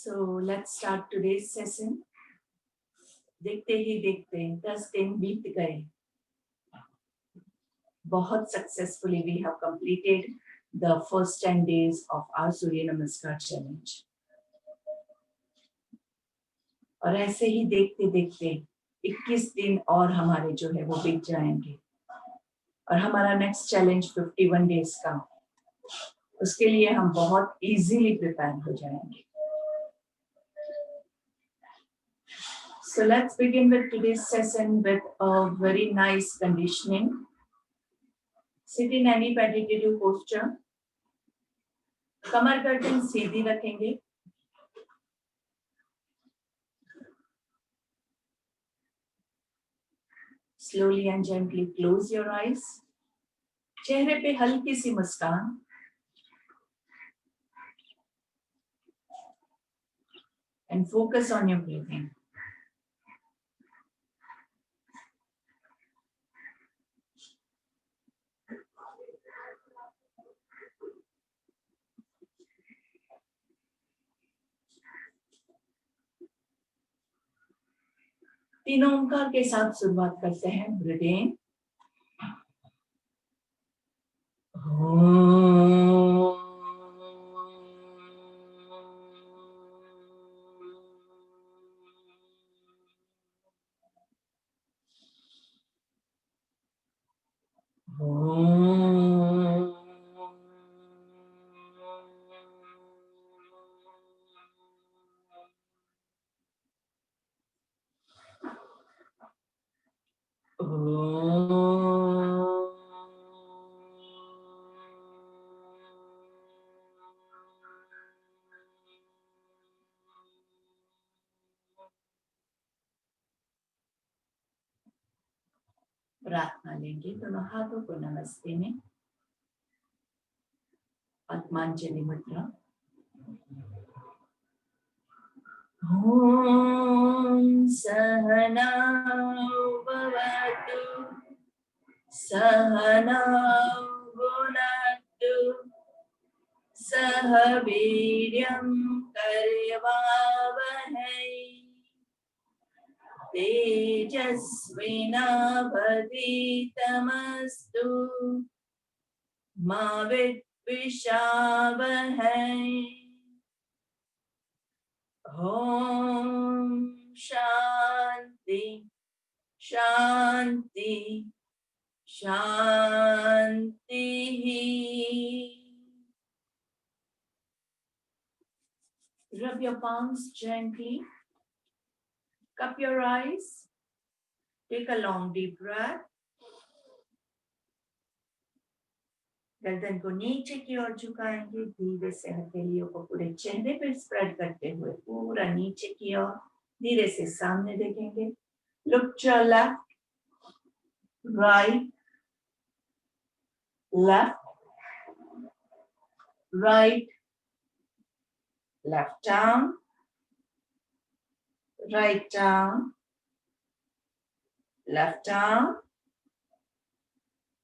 So let's start today's session. देखते ही देखते 10 दिन बीत गए. बहुत successfully we have completed the first 10 days of our Surya Namaskar challenge. और ऐसे ही देखते देखते 21 दिन और हमारे जो है वो बीत जाएंगे और हमारा नेक्स्ट चैलेंज 51 डेज का, उसके लिए हम बहुत इजीली प्रिपेयर हो जाएंगे. So let's begin with today's session with a very nice conditioning. Sit in any meditative posture. कमर गर्दन सीधी रखेंगे. Slowly and gently close your eyes. चेहरे पे हल्की सी मुस्कान. And focus on your breathing. तीनों ओंकार के साथ शुरुआत करते हैं. ब्रीथ इन. प्रार्थना लेंगे. दोनों हाथों को नमस्ते में. पद्मांजलि मुद्रा. ओम सहना भवतु सहना भुनक्तु सह वीर्यं करवावहै तेजस्विनावधीतमस्तु मा विद्विषावहै. ओम शांति शांति शांति. Rub your palms gently. Cup your eyes. Take a long deep breath. गर्दन को नीचे की ओर झुकाएंगे. धीरे से हथेलियों को पूरे चेहरे पर स्प्रेड करते हुए पूरा नीचे की ओर धीरे से सामने देखेंगे. Look to your left, right, left, right, left arm, right arm, left arm,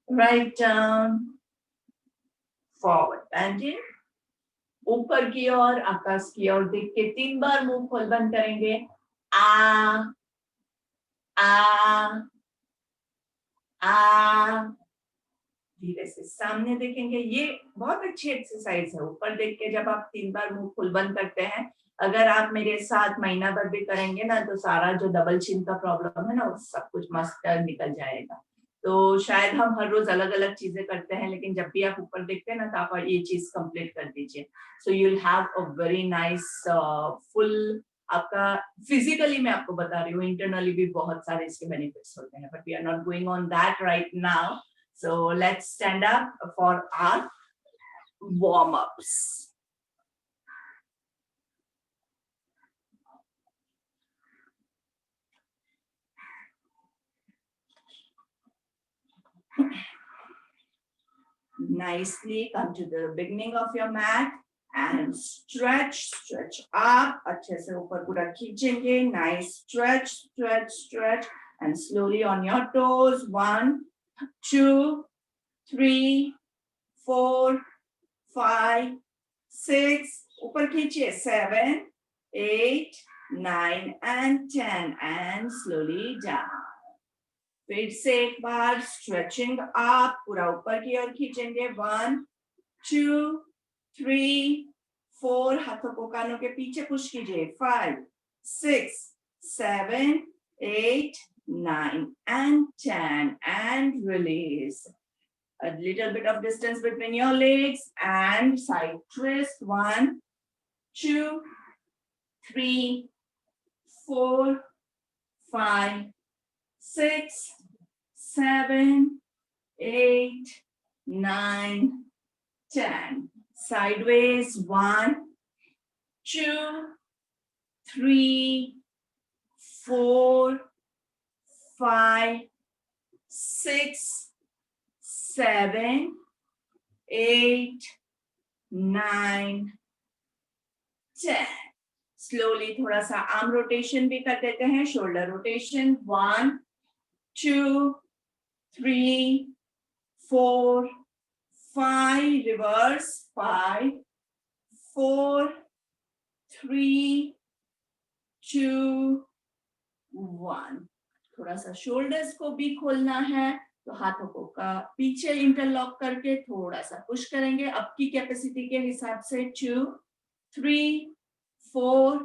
right arm. Forward bending. ऊपर की ओर आकाश की ओर देख के 3 बार मुंह खोल बंद करेंगे. आ आ आ. धीरे से सामने देखेंगे. ये बहुत अच्छी एक्सरसाइज है. ऊपर देख के जब आप 3 बार मुंह खोल बंद करते हैं, अगर आप मेरे साथ महीना भर भी करेंगे ना, तो सारा जो डबल चिन का प्रॉब्लम है ना, वो सब कुछ मस्त निकल जाएगा. तो शायद हम हर रोज अलग अलग चीजें करते हैं, लेकिन जब भी आप ऊपर देखते हैं ना, तो आप ये चीज कंप्लीट कर दीजिए. So you will have a very nice full. आपका फिजिकली मैं आपको बता रही हूँ, इंटरनली भी बहुत सारे इसके बेनिफिट्स होते हैं, but we are not going on that right now. So let's stand up for our warm ups. Nicely come to the beginning of your mat and stretch up. अच्छे से ऊपर पूरा खींचेंगे. Nice stretch and slowly on your toes. 1, 2, 3, 4, 5, 6. ऊपर खींचिए. 7, 8, 9 and 10 and slowly down. फिर से एक बार stretching up, पूरा ऊपर की ओर खींचेंगे. 1, 2, 3, 4, हाथों को कानों के पीछे पुश कीजिए. 5, 6, 7, 8, 9 and 10 and release. A little bit of distance between your legs and side twist. 1, 2, 3, 4, 5, 6, 7, 8, 9, 10. Sideways. 1, 2, 3, 4, 5, 6, 7, 8, 9, 10. Slowly थोड़ा सा आर्म रोटेशन भी कर देते हैं. Shoulder rotation. 1, 2, 3, 4, 5. Reverse. 5, 4, 3, 2, 1. थोड़ा सा शोल्डर्स को भी खोलना है, तो हाथों को पीछे इंटरलॉक करके थोड़ा सा पुश करेंगे आपकी कैपेसिटी के हिसाब से. 2, 3, 4,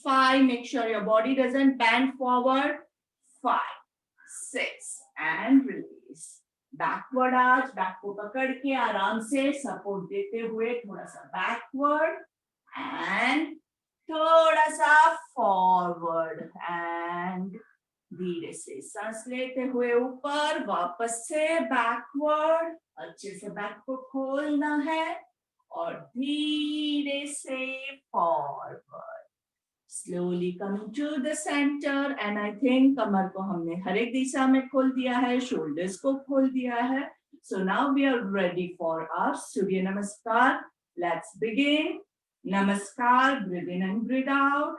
5. Make sure your body doesn't bend forward. 5, 6 and release. Backward arch. Back को पकड़ के आराम से सपोर्ट देते हुए थोड़ा सा बैकवर्ड एंड थोड़ा सा फॉरवर्ड एंड धीरे से सांस लेते हुए ऊपर, वापस से बैकवर्ड. अच्छे से बैक को खोलना है और धीरे से forward. Slowly coming to the center and I think कमर को हमने हर एक दिशा में खोल दिया है, shoulders को खोल दिया है. So now we are ready for our Surya Namaskar. Let's begin. Namaskar. Breathe in and breathe out.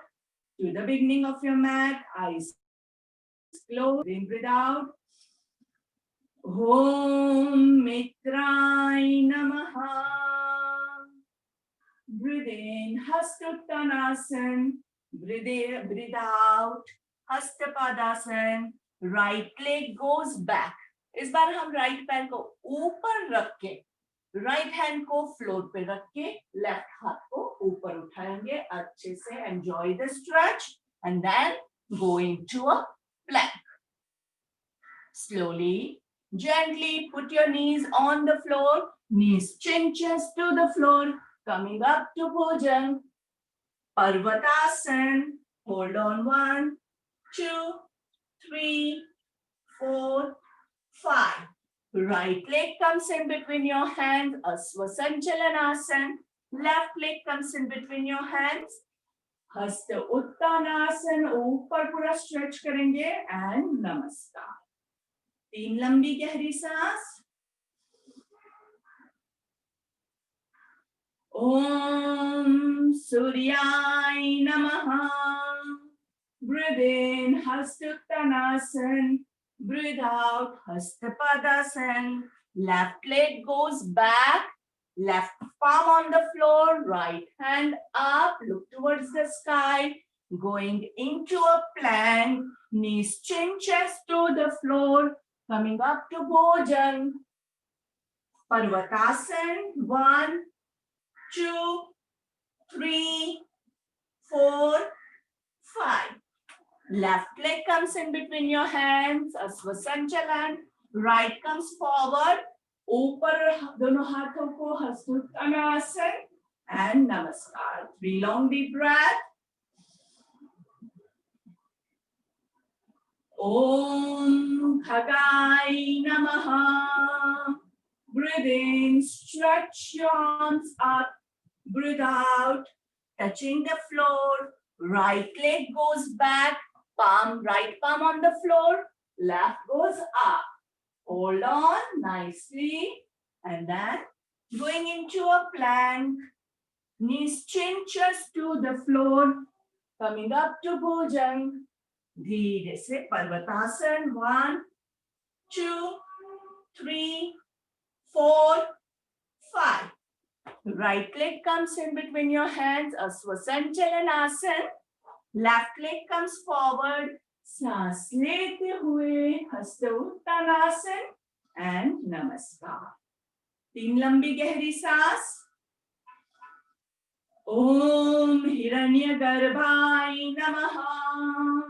To the beginning of your mat, eyes closed. Breathe in, breathe out. Om Mitrai Namaha. Breathe in, Hastuttanasana. Breathe in, breathe out, Hastapadasana. Right leg goes back. इस बार हम right पैर को ऊपर रख के, right hand को floor पे रख के, लेफ्ट हाथ को ऊपर उठाएंगे. अच्छे से enjoy the stretch and then go into a plank. Slowly, gently put your knees on the floor, knees chin chest to the floor, coming up to Bhujan. Parvatasana. Hold on. 1, 2, 3, 4, 5. Right leg comes in between your hands. Asvasanchalanasana. Left leg comes in between your hands. हस्त उत्तानासन. ऊपर पूरा stretch करेंगे and नमस्कार. 3 लंबी गहरी सांस. Om Suryai Namaha. Breathe in, Hastuttanasana. Breathe out, Hastapadasana. Left leg goes back. Left palm on the floor. Right hand up. Look towards the sky. Going into a plank. Knees chin chest to the floor. Coming up to Bhujan. Parvatasana. 1, 2, 3, 4, 5. Left leg comes in between your hands. Asvasanchalan. Right comes forward. ऊपर दोनों हाथों को हस्तुत्तानासन and namaskar. 3 long deep breath. Om Bhagai Namaha. Breathe in, stretch your arms up. Breathe out, touching the floor. Right leg goes back, right palm on the floor. Left goes up. Hold on nicely. And then going into a plank. Knees chin chest to the floor. Coming up to Bhujan. धीरे से Parvatasana. 1, 2, 3, 4, 5. Right leg comes in between your hands, Aswasanchalanasana. Left leg comes forward, सांस लेते हुए हस्त Uttanasana and नमस्कार. 3 लंबी गहरी सांस. Om Hiranyagarbhai Namaha.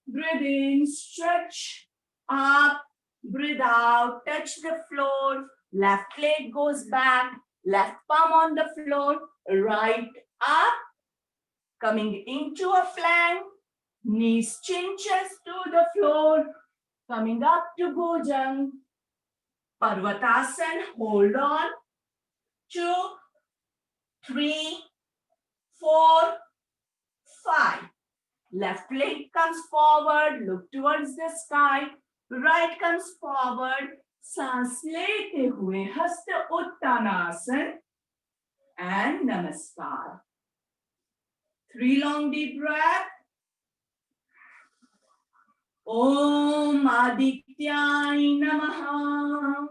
Breathe in, stretch up, breathe out, touch the floor. Left leg goes back, left palm on the floor, right up, coming into a plank, knees chin chest to the floor, coming up to Bhujang. Parvatasana, hold on. 2, 3, 4, 5. Left leg comes forward, look towards the sky. Right comes forward, सांस लेते हुए हस्त Uttanasana and namaskar. 3 long deep breath. Om Adityay Namaha.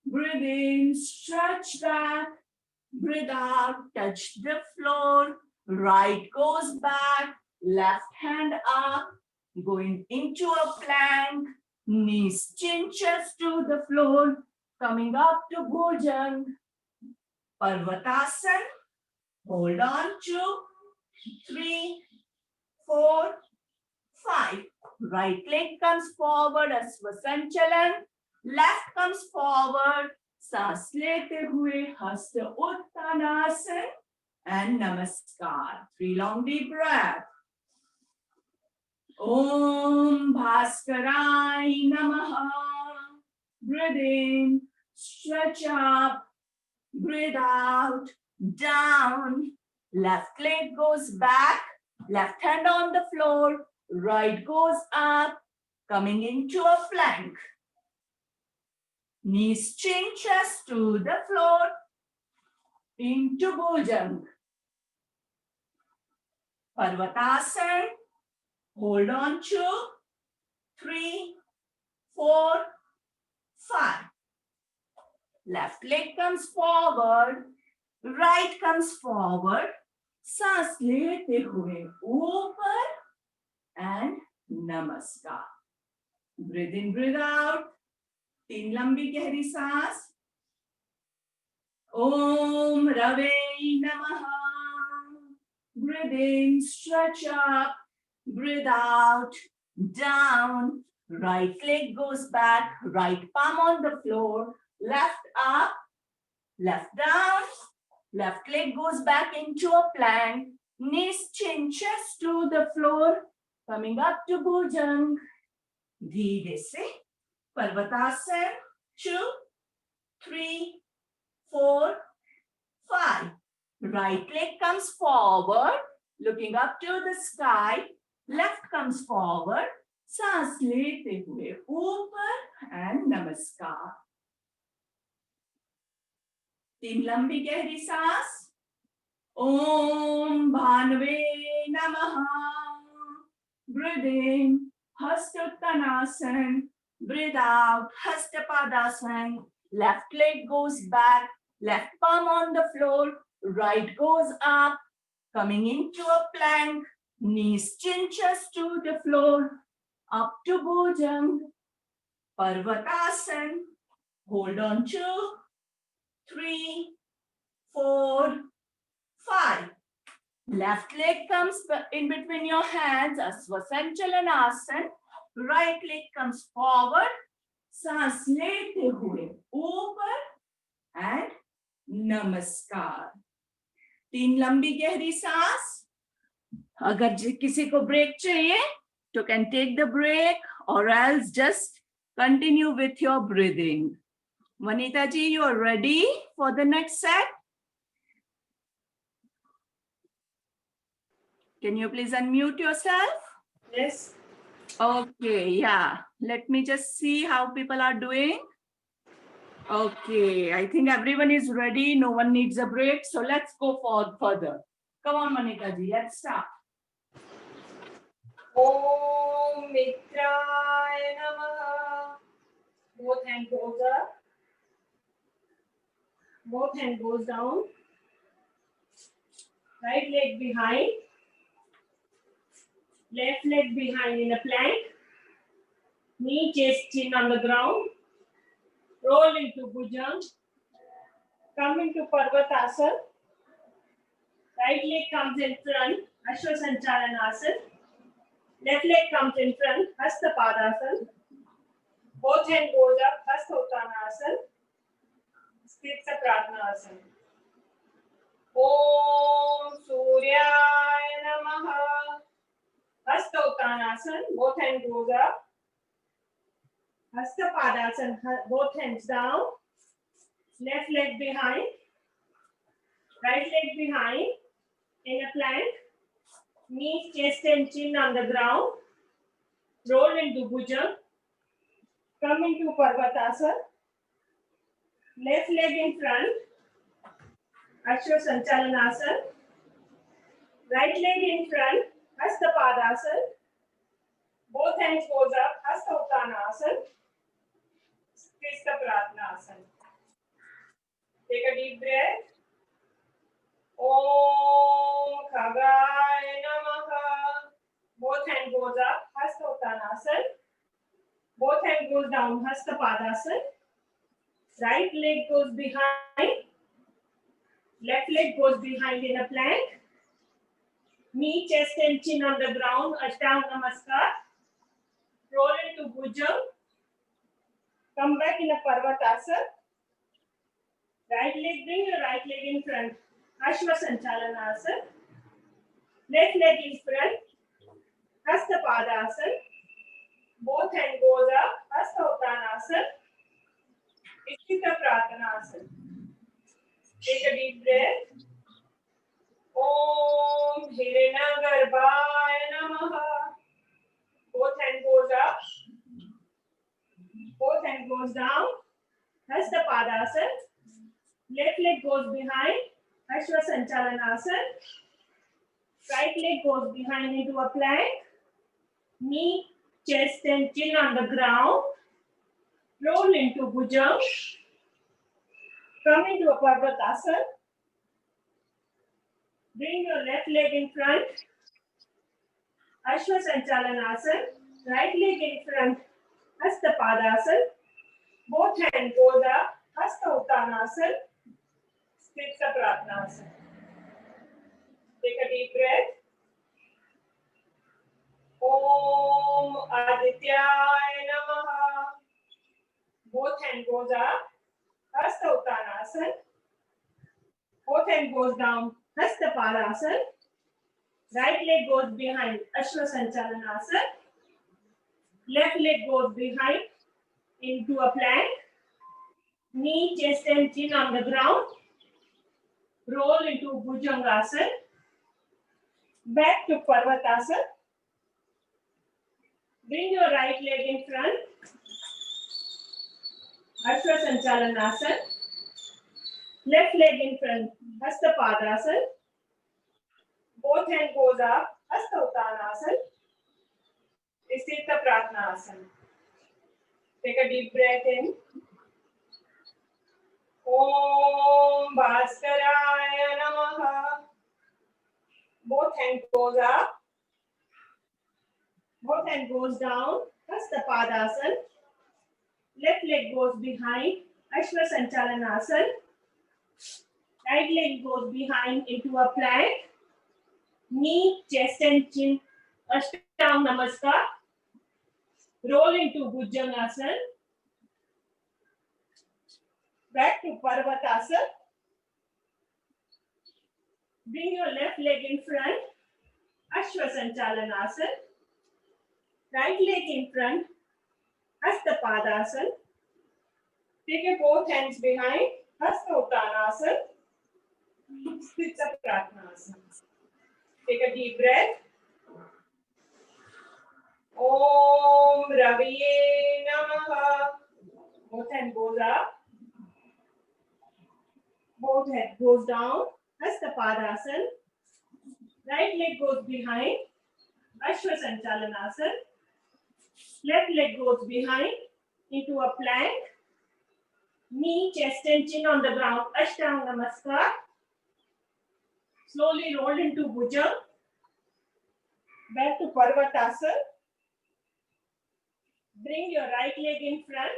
Breathe in, stretch back. Breathe out, touch the floor. Right goes back, left hand up, going into a plank. Knees chin chest to the floor, coming up to Bhujang. Parvatasana. Hold on. 2, 3, 4, 5. Right leg comes forward, Aswasanchalan. Left comes forward, सांस लेते हुए हस्त Uttanasana and namaskar. 3 long deep breath. Om Bhaskarai Namaha. Breathe in, stretch up, breathe out, down. Left leg goes back, left hand on the floor, right goes up, coming into a plank. Knees chin chest to the floor, into Bhujang. Parvatasana. Hold on. 2, 3, 4, 5. Left leg comes forward, right comes forward. सांस लेते हुए ऊपर and namaskar. Breathe in, breathe out. 3 लंबी गहरी सांस. Om Rave Namaha. Breathe in, stretch up, breathe out, down. Right leg goes back, right palm on the floor, left up, left down. Left leg goes back into a plank, knees chin chest to the floor, coming up to Bhujang. धीरे से Parvatasana. 2, 3, 4, 5. Right leg comes forward, looking up to the sky. Left comes forward, सांस लेते हुए ऊपर and namaskar. 3 लंबी गहरी सांस. Om Bhanve Namaha. Breathe in, Hastottanasana. Breathe out, Hastapadasana. Left leg goes back, left palm on the floor, right goes up, coming into a plank. Knees chin chest to the floor, up to Bhujang. Parvatasana. Hold on. 2, 3, 4, 5. Left leg comes in between your hands, Aswasanchalanasana. Right leg comes forward, सांस लेते हुए ऊपर and namaskar. 3 लंबी गहरी सांस. अगर किसी को ब्रेक चाहिए तो can take the break or else just continue with your breathing. Vanita ji, you are ready for the next set? Can you please unmute yourself? Yes. Okay, yeah. Let me just see how people are doing. Okay, I think everyone is ready. No one needs a break. So let's go further. Come on, Manika ji, let's start. Om Mitraya Namaha. Both hand goes up. Both hand goes down. Right leg behind. Left leg behind in a plank. Knee, chest, chin on the ground. Roll into Bhujang. Come into Parvatasana. Right leg comes in front. Ashwasanchalanasana. Left leg comes in front. Hastapadasana. Both hands goes up. Hastottanasana. Sthita Pratnasana. Om Suryaya Namaha. Hastottanasana. Both hands goes up. Hastapadasana. Both hands down. Left leg behind. Right leg behind. In a plank. Knees, chest and chin on the ground. Roll into Bhujang. Come into Parvatasana. Left leg in front. Ashwasanchalanasana. Right leg in front. Hastapadasana. Both hands goes up. Hastottanasana. Sthita Pratnasana. Take a deep breath. Om Khagaya Namaha. Both hands goes up. Hastottanasana. Both hands goes down. Hastapadasana. Right leg goes behind. Left leg goes behind in a plank. Knee, chest and chin on the ground. Ashtanga Namaskar. Roll into Bhujang. Come back in a Parvatasana. Right leg, bring your right leg in front. Ashwasanchalanasana. Left leg in front. Hastapadasana. Both hands goes up. Hastottanasana. Sthita Pratnasana. Take a deep breath. Om Hiranyagarbhaya Namaha. Both hands goes up. Both hands goes down. Hastapadasana. Left leg goes behind. Ashwasanchalanasana. Right leg goes behind into a plank. Knee, chest and chin on the ground. Roll into Bhujang. Come into a Parvatasana. Bring your left leg in front. Ashwasanchalanasana. Right leg in front. Hastapadasana. Both hands goes up. Hastottanasana. Sthita Pratnasana. Take a deep breath. Om Adityaya Namaha. Both hands goes up. Hastottanasana. Both hands goes down. Hastapadasana. Right leg goes behind. Ashwasanchalanasana. Left leg goes behind into a plank. Knee, chest and chin on the ground. Roll into Bhujangasana. Back to Parvatasana. Bring your right leg in front. Ashwasanchalanasana. Left leg in front. Hastapadasana. Both hands goes up. Hastottanasana. Sthita Pratnasana. Take a deep breath in. Om Bhaskaraya Namaha. Both hands goes up. Both hands goes down. Hastapadasana. Left leg goes behind. Ashwasanchalanasana. Right leg goes behind into a plank. Knee, chest and chin. Ashtanga Namaskar. Roll into Bhujangasana. Back to Parvatasana. Bring your left leg in front. Ashwasanchalanasana. Right leg in front. Hastapadasana. Take both hands behind. Hastottanasana. Sthita Pratnasana. Take a deep breath. Om Raviye Namaha. Both hands goes up. Both hands goes down. Hastapadasana. Right leg goes behind. Ashwasanchalanasana. Left leg goes behind into a plank. Knee, chest and chin on the ground. Ashtanga Namaskar. Slowly roll into Bhujanga. Back to Parvatasana. Bring your right leg in front.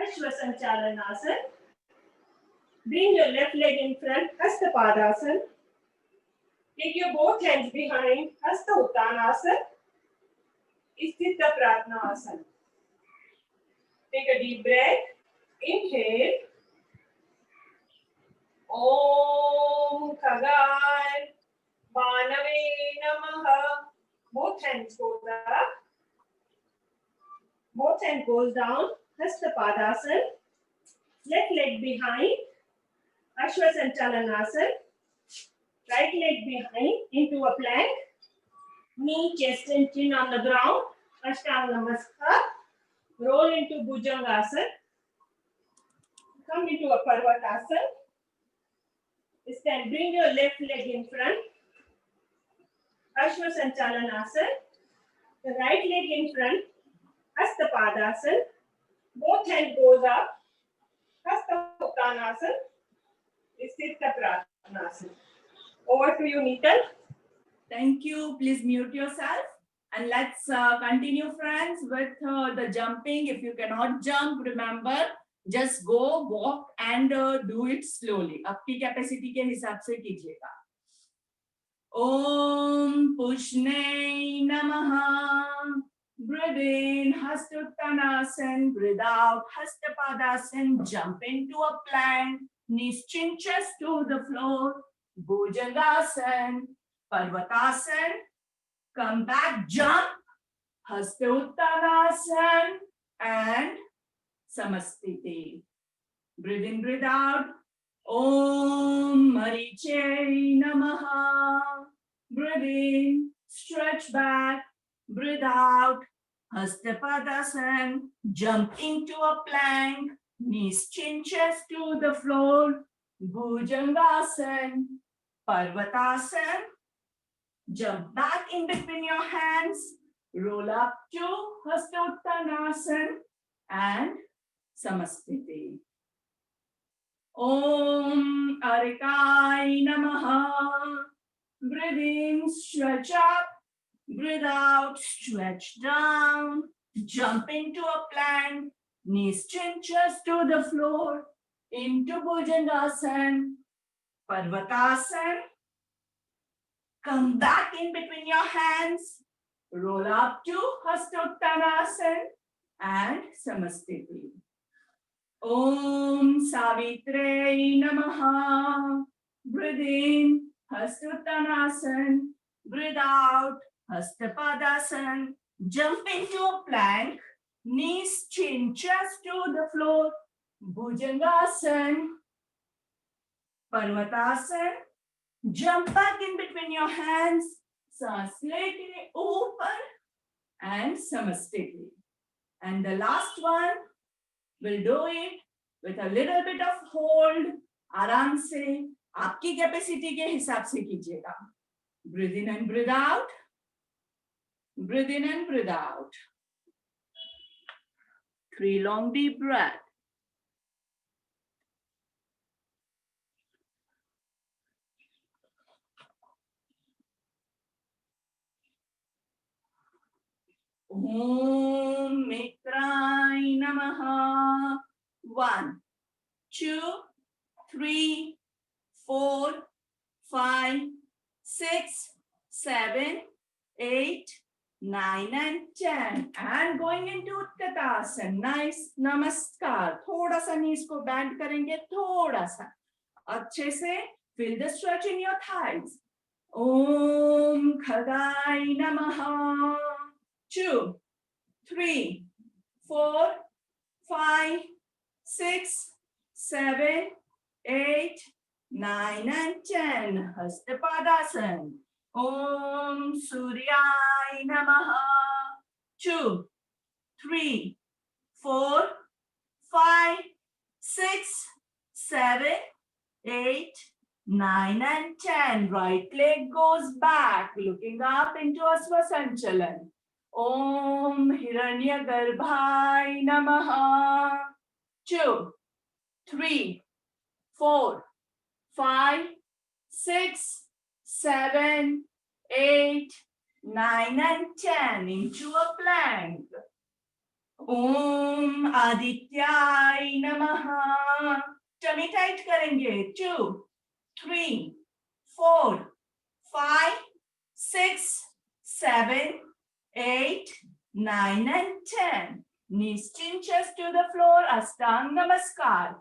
Ashwasanchalanasana. Bring your left leg in front. Hastapadasana. Take your both hands behind. Hasta Uttanasana. Sthita Pratnasana. Take a deep breath. Inhale. Om Khagaya Bhanave Namaha. Both hands goes up. Both hands goes down. Hasta Padasana. Left leg behind. Ashwasanchalanasana. Right leg behind into a plank. Knee, chest and chin on the ground. Ashtanga Namaskar. Roll into Bhujangasana. Come into a Parvatasana. Stand. Bring your left leg in front. Ashwasanchalanasana. The right leg in front. Hastapadasana. Both hands goes up. Hasta Uttanasana. Sthita Pratnasana. Over to you, Neetal. Thank you. Please mute yourself. And let's continue, friends, with the jumping. If you cannot jump, remember, just go, walk and do it slowly. आपकी capacity के हिसाब से कीजिएगा. Om Pushne Namaha. Breathe in, Hastuttanasana. Breathe out, Hastapadasana. Jump into a plank. Knees chin chest to the floor. Bhujangasana. Parvatasana. Come back, jump. Hastuttanasana. And Samastiti. Breathe in, breathe out. Om Mariche Namaha. Breathe in, stretch back, breathe out. Hastapadasana. Jump into a plank. Knees chin chest to the floor. Bhujangasana. Parvatasana. Jump back in between your hands. Roll up to Hastuttanasana and Samastiti. Om Arikai Namaha. Breathe in, stretch up. Breathe out, stretch down. Jump into a plank. Knees chin chest to the floor. Into Bhujangasana. Parvatasana. Come back in between your hands. Roll up to Hastuttanasana and Samastiti. Om Savitre Namaha. Breathe in, Hastuttanasana. Breathe out, Hastapadasana. Jump into a plank. Knees chin chest to the floor. Bhujangasana. Parvatasana. Jump back in between your hands. सांस लेके ऊपर and Samastiti. And the last one, we'll do it with a little bit of hold. आराम से आपकी capacity के हिसाब से कीजिएगा. Breathe in and breathe out. Breathe in and breathe out. 3 long deep breaths. Om Mitrai Namaha. 1, 2, 3, 4, 5, 6, 7, 8, 9 and 10. And going into Utkatasana. Nice. Namaskar. थोड़ा सा knees को bend करेंगे. थोड़ा सा. अच्छे से feel the stretch in your thighs. Om Khagaya Namaha. 2, 3, 4, 5, 6, 7, 8, 9 and 10. Hastapadasana. Om Suryaya Namaha. 2, 3, 4, 5, 6, 7, 8, 9 and 10. Right leg goes back, looking up into Asvasanchalan. Om Hiranyagarbhaya Namaha. 2, 3, 4, 5, 6, 7, 8, 9 and 10 into a plank. ओम आदित्याय नमः. Tummy tight करेंगे. 2, 3, 4, 5, 6, 7, 8, 9 and 10. Knees chinches to the floor. Ashtang Namaskar.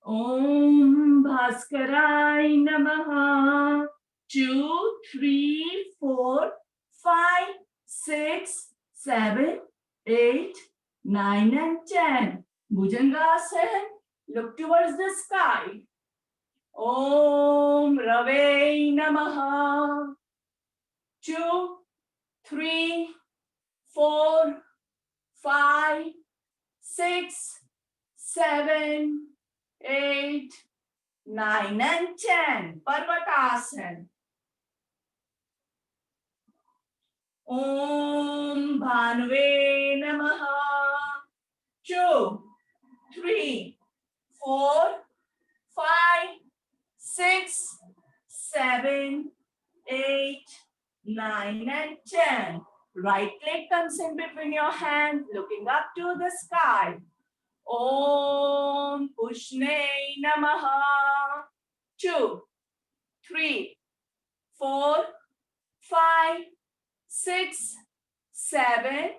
Om Bhaskaraय Namaha. 2, 3, 4, 5, 6, 7, 8, 9 and 10. Bhujangasana. Look towards the sky. Om Rave Namaha. 2, 3, 4, 5, 6, 7, 8, 9 and 10. Parvatasana. Om Bhanuve Namaha. 2, 3, 4, 5, 6, 7, 8, 9 and 10. Right leg comes in between your hands, looking up to the sky. Om Pushne Namaha. 2, 3, 4, 5, 6, 7,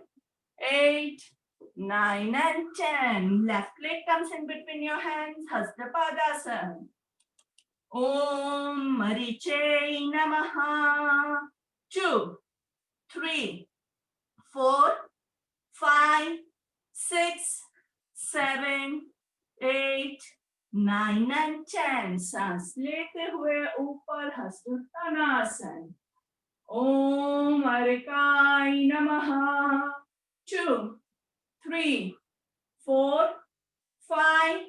8, 9 and 10. Left leg comes in between your hands, Hasta Padasana. Om Mariche Namaha. 2, 3, 4, 5, 6, 7, 8, 9 and 10. सांस लेते हुए ऊपर हस्तोत्तानासन. Om Arikai Namaha. 2, 3, 4, 5,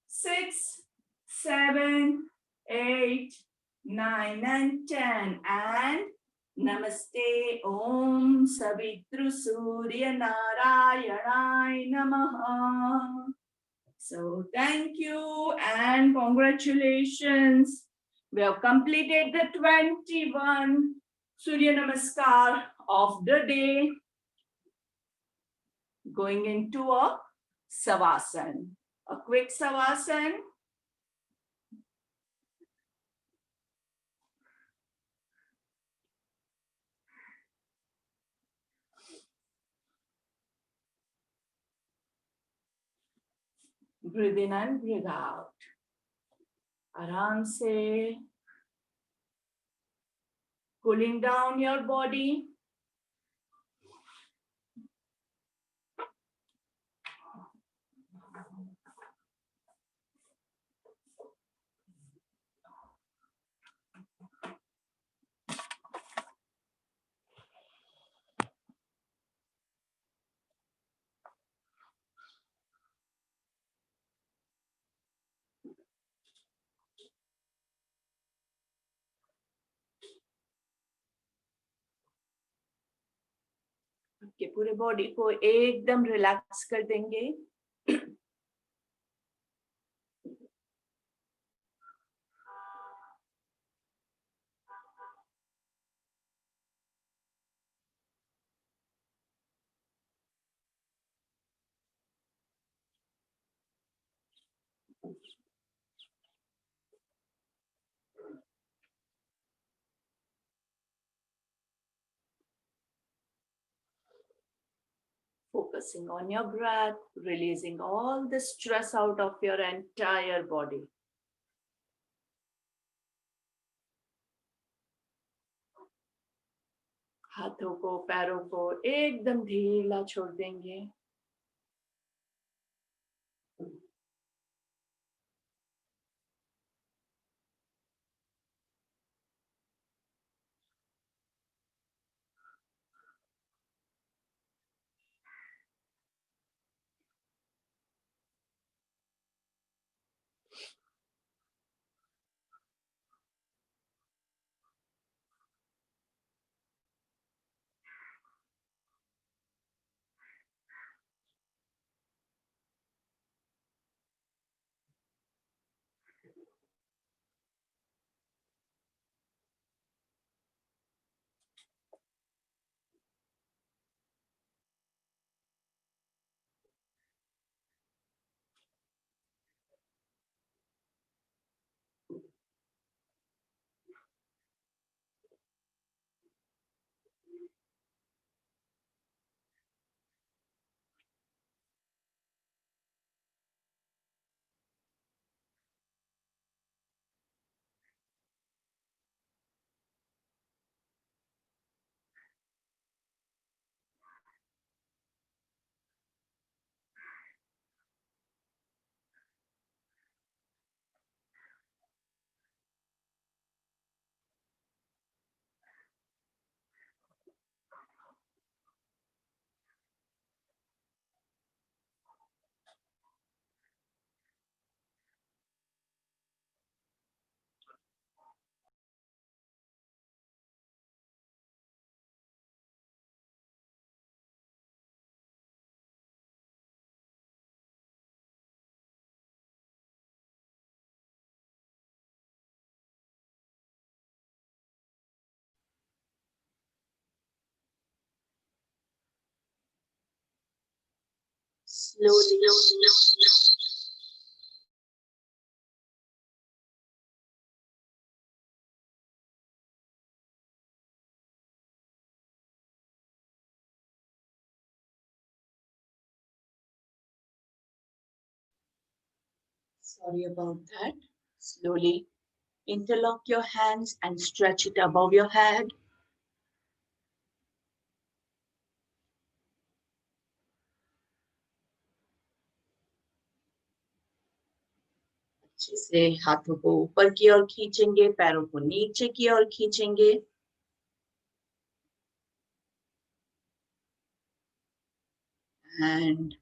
6, 7, 8, 9 and 10. And Namaste Om Savitru Surya Narayanay Namaha. So thank you and congratulations. We have completed the 21 Surya Namaskar of the day. Going into a Savasana. A quick Savasana. Breathe in and breathe out. आराम से cooling down your body. आपके पूरे body को एकदम relax कर देंगे. Focusing on your breath, releasing all the stress out of your entire body. हाथों को पैरों को एकदम ढीला छोड़ देंगे. slowly. Sorry about that. Slowly interlock your hands and stretch it above your head. अच्छे से हाथों को ऊपर की ओर खींचेंगे, पैरों को नीचे की ओर खींचेंगे. And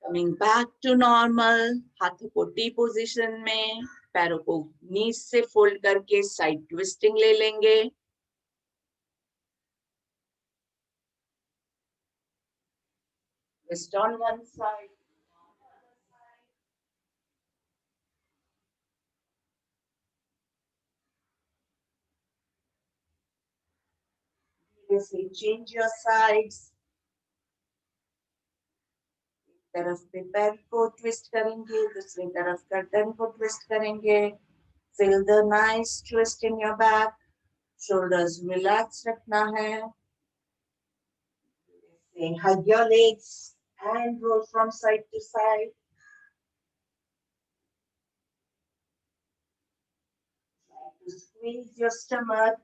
coming back to normal, हाथों को टी पोजीशन में, पैरों को नीज से फोल्ड करके साइड ट्विस्टिंग ले लेंगे. Twist on one side. धीरे से change your sides. एक तरफ पे पैर को ट्विस्ट करेंगे, दूसरी तरफ गर्दन को ट्विस्ट करेंगे. Feel the nice twist in your back. Shoulders relax रखना है. Hug your legs and roll from side to side. Try to squeeze your stomach.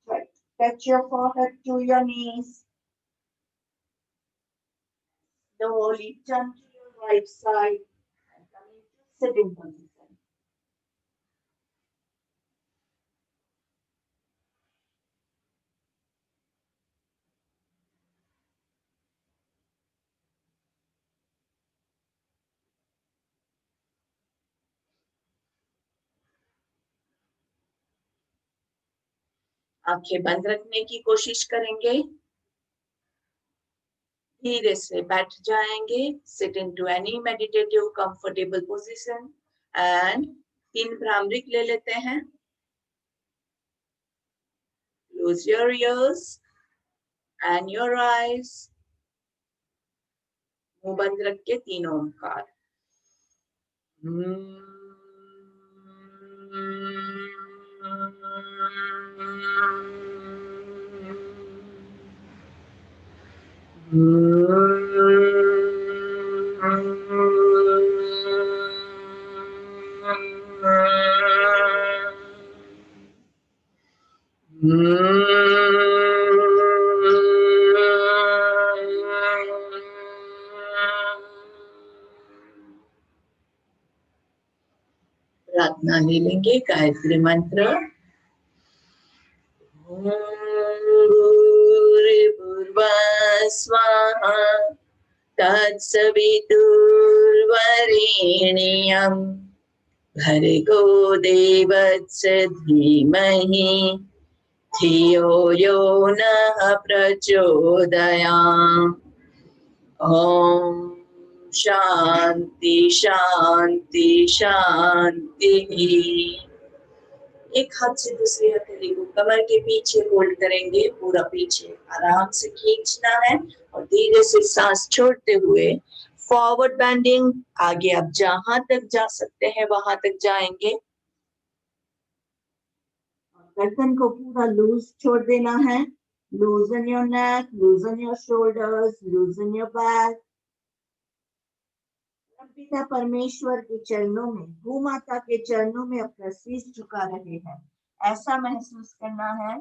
Try to touch your forehead to your knees. Slowly turn to your right side and come into sitting position. आंखें बंद रखने की कोशिश करेंगे. धीरे से बैठ जाएंगे. Sit into any meditative comfortable position and 3 भ्रामरिक ले लेते हैं. Close your ears and your eyes. मुंह बंद रख के 3 ओंकार. प्रार्थना ले लेंगे. गायत्री मंत्र. भूर्भुवः स्वाहा तत्सवितुर्वरेण्यं भर्गो देवस्य धीमहि धियो यो नः प्रचोदयात्. ओम शांति शांति शांति. एक हाथ से दूसरे हथेली को कमर के पीछे होल्ड करेंगे. पूरा पीछे आराम से खींचना है और धीरे से सांस छोड़ते हुए फॉरवर्ड बेंडिंग. आगे आप जहां तक जा सकते हैं वहां तक जाएंगे. गर्दन को पूरा लूज छोड़ देना है. लूजन your neck, लूजन your shoulders, लूजन your back. पिता परमेश्वर के चरणों में, गौ माता के चरणों में अपना शीश झुका रहे हैं, ऐसा महसूस करना है.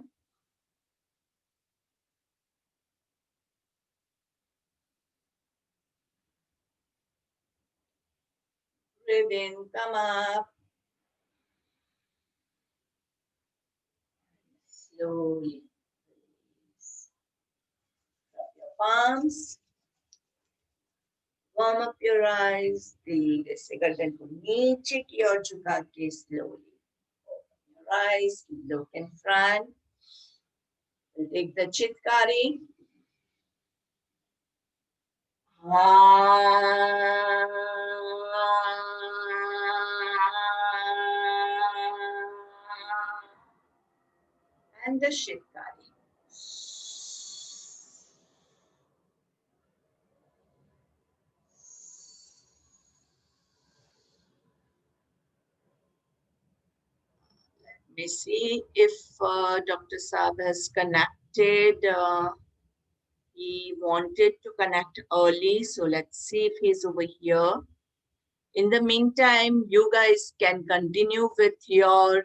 Breathe in, come up. Slowly. Drop your palms. Warm up your eyes. धीरे से गर्दन को नीचे की ओर झुका के slowly. Open your eyes. Look in front. We'll take the Chitkari. And the Chitkari. me see if Dr. Saab has connected. He wanted to connect early, so let's see if he's over here. In the meantime, you guys can continue with your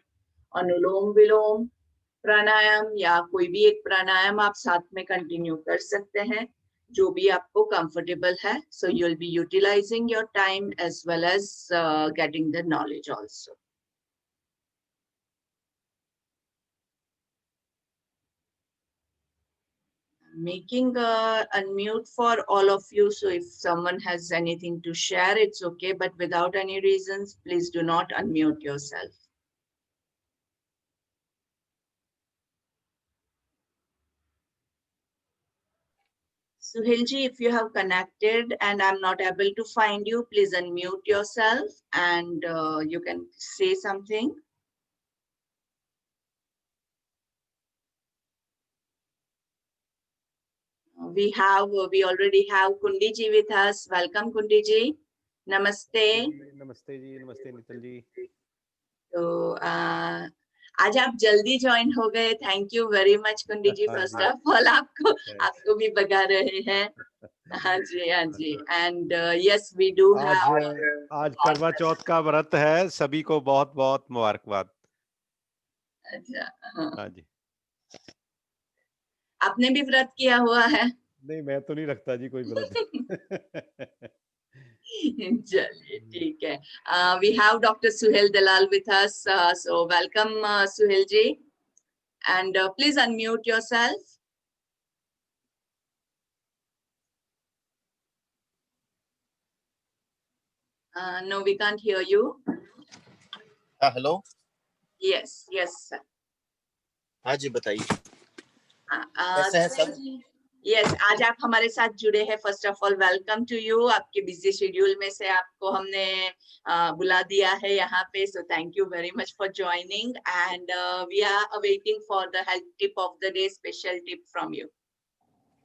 अनुलोम विलोम प्राणायाम या कोई भी एक प्राणायाम आप साथ में continue कर सकते हैं, जो भी आपको कंफर्टेबल है. So you'll be utilizing your time as well as getting the knowledge also. Making a unmute for all of you, so if someone has anything to share, it's okay, but without any reasons, please do not unmute yourself. Suhilji, if you have connected and I'm not able to find you, please unmute yourself and you can say something. We already have Kundi ji with us. Welcome, Kundi ji. Namaste. नमस्ते जी, नमस्ते नितल जी. तो आज आप जल्दी join हो गए. Thank you very much कुंडी जी. First of all आपको भी बगा रहे हैं. हाँ जी, हाँ जी. And yes we do have. आज करवा चौथ का व्रत है, सभी को बहुत बहुत मुबारकबाद. अच्छा, हाँ जी. आपने भी व्रत किया हुआ है? नहीं, मैं तो नहीं रखता जी कोई व्रत. चलिए ठीक है. We have Dr. Suhail Dalal with us. So welcome Suhail ji. And please unmute yourself. No, we can't hear you. Hello. Yes, sir. हाँ जी, बताइए. कैसे हैं सब? Yes, आज आप हमारे साथ जुड़े हैं. First of all, welcome to you. आपके busy schedule में से आपको हमने बुला दिया है यहाँ पे. So thank you very much for joining. And we are awaiting for the health tip of the day, special tip from you.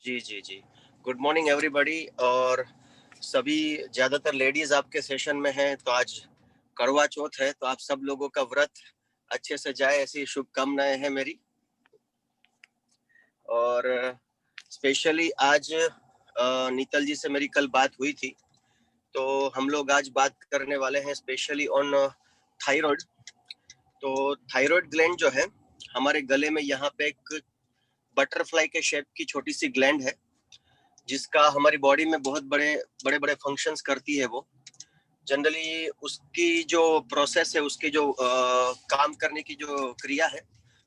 Ji. Good morning everybody. और सभी ज्यादातर लेडीज आपके सेशन में हैं, तो आज करवा चौथ है, तो आप सब लोगों का व्रत अच्छे से जाए, ऐसी शुभकामनाएं हैं मेरी. और स्पेशली आज नीतल जी से मेरी कल बात हुई थी, तो हम लोग आज बात करने वाले हैं स्पेशली ऑन थायराइड. तो थायराइड ग्लैंड जो है हमारे गले में, यहाँ पे एक बटरफ्लाई के शेप की छोटी सी ग्लैंड है, जिसका हमारी बॉडी में बहुत बड़े फंक्शंस करती है. वो जनरली उसकी जो प्रोसेस है, उसकी जो काम करने की जो क्रिया है,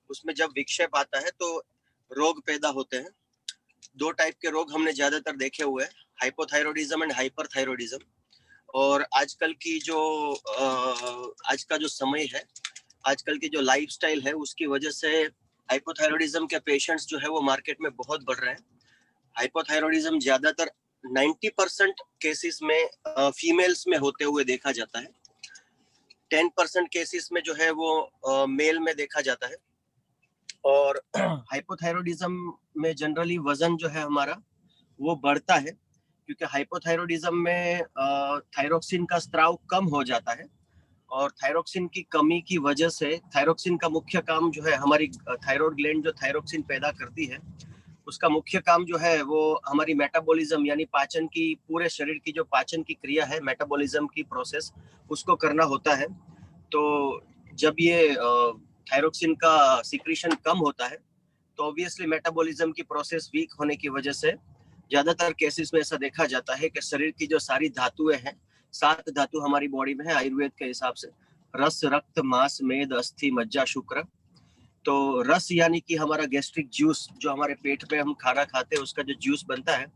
उसमें जब विक्षेप आता है तो रोग पैदा होते हैं. 2 टाइप के रोग हमने ज्यादातर देखे हुए हैं, हाइपोथायरॉयडिज्म एंड हाइपरथायरॉयडिज्म. और आजकल का जो समय है, आजकल की जो लाइफस्टाइल है, उसकी वजह से हाइपोथायरॉयडिज्म के पेशेंट्स जो है वो मार्केट में बहुत बढ़ रहे हैं. हाइपोथायरॉयडिज्म ज्यादातर 90% केसेस में फीमेल्स में होते हुए देखा जाता है. 10% केसेस में जो है वो मेल में देखा जाता है. और हाइपोथायरॉयडिज्म में जनरली वजन जो है हमारा वो बढ़ता है, क्योंकि हाइपोथायरॉयडिज्म में थायरोक्सिन का स्त्राव कम हो जाता है. और थायरोक्सिन की कमी की वजह से, थायरोक्सिन का मुख्य काम जो है, हमारी थायराइड ग्लैंड जो थायरोक्सिन पैदा करती है, उसका मुख्य काम जो है वो हमारी मेटाबॉलिज्म, यानी पाचन की, पूरे शरीर की जो पाचन की क्रिया है, मेटाबॉलिज्म की प्रोसेस, उसको करना होता है. तो जब ये थायरोक्सिन का सिक्रीशन कम होता है, तो ऑब्वियसली मेटाबॉलिज्म की प्रोसेस वीक होने की वजह से ज्यादातर केसेस में ऐसा देखा जाता है कि शरीर की जो सारी धातुएं हैं, 7 धातु हमारी बॉडी में है आयुर्वेद के हिसाब से: रस, रक्त, मांस, मेद, अस्थि, मज्जा, शुक्र. तो रस यानी कि हमारा गैस्ट्रिक जूस, जो हमारे पेट में हम खाना खाते हैं, उसका जो जूस बनता है,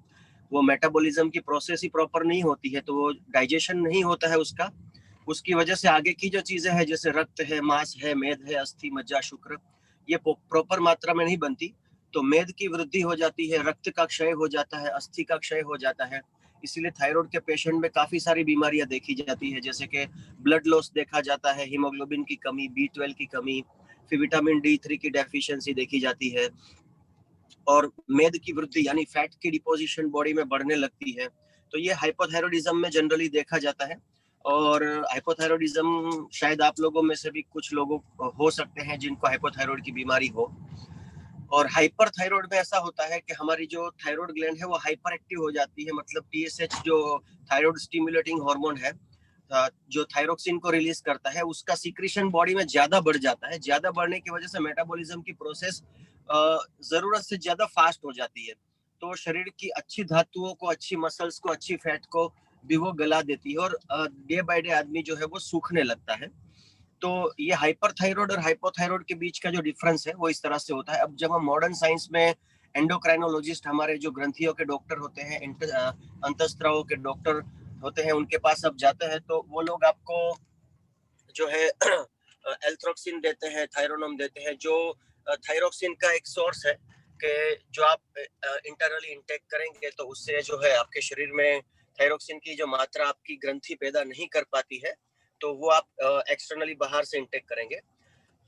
वो मेटाबॉलिज्म की प्रोसेस ही प्रॉपर नहीं होती है, तो वो डाइजेशन नहीं होता है उसका. उसकी वजह से आगे की जो चीजें हैं, जैसे रक्त है, मांस है, मेद है, अस्थि, मज्जा, शुक्र, ये प्रॉपर मात्रा में नहीं बनती. तो मेद की वृद्धि हो जाती है, रक्त का क्षय हो जाता है, अस्थि का क्षय हो जाता है. इसीलिए थायराइड के पेशेंट में काफी सारी बीमारियां देखी जाती है, जैसे कि ब्लड लॉस देखा जाता है, हीमोग्लोबिन की कमी, B12 की कमी, फिर विटामिन D3 की डेफिशिएंसी देखी जाती है. और मेद की वृद्धि यानी फैट की डिपोजिशन बॉडी में बढ़ने लगती है. तो ये हाइपोथायरॉयडिज्म में जनरली देखा जाता है. और हाइपोथायरॉयडिज्म शायद आप लोगों में से भी कुछ लोगों हो सकते हैं जिनको हाइपोथायरॉयड की बीमारी हो। और हाइपर थायराइड में ऐसा होता है कि हमारी जो थायराइड ग्लैंड है वो हाइपर एक्टिव हो जाती है, मतलब टीएसएच जो थायराइड स्टिमुलेटिंग हार्मोन है, जो थायरोक्सिन को रिलीज करता है, उसका सीक्रेशन बॉडी में ज्यादा बढ़ जाता है। ज्यादा बढ़ने की वजह से मेटाबॉलिज्म की प्रोसेस जरूरत से ज्यादा फास्ट हो जाती है, तो शरीर की अच्छी धातुओं को, अच्छी मसल्स को, अच्छी फैट को भी वो गला देती है और डे बाय डे आदमी जो है वो सूखने लगता है। तो ये हाइपरथायरॉयड और हाइपोथायरॉयड के बीच का जो डिफरेंस है वो इस तरह से होता है। अब जब हम मॉडर्न साइंस में एंडोक्राइनोलॉजिस्ट, हमारे जो ग्रंथियों के डॉक्टर होते हैं, अंतस्त्राव के डॉक्टर होते हैं, उनके पास अब जाते हैं तो वो लोग आपको जो है एल्थ्रोक्सिन देते हैं, थायरोनम देते हैं, जो थायरोक्सिन का एक सोर्स है कि जो आप इंटरनली इंटेक करेंगे तो उससे जो है आपके शरीर में थायरोक्सिन की जो मात्रा आपकी ग्रंथि पैदा नहीं कर पाती है, तो वो आप एक्सटर्नली बाहर से इंटेक करेंगे।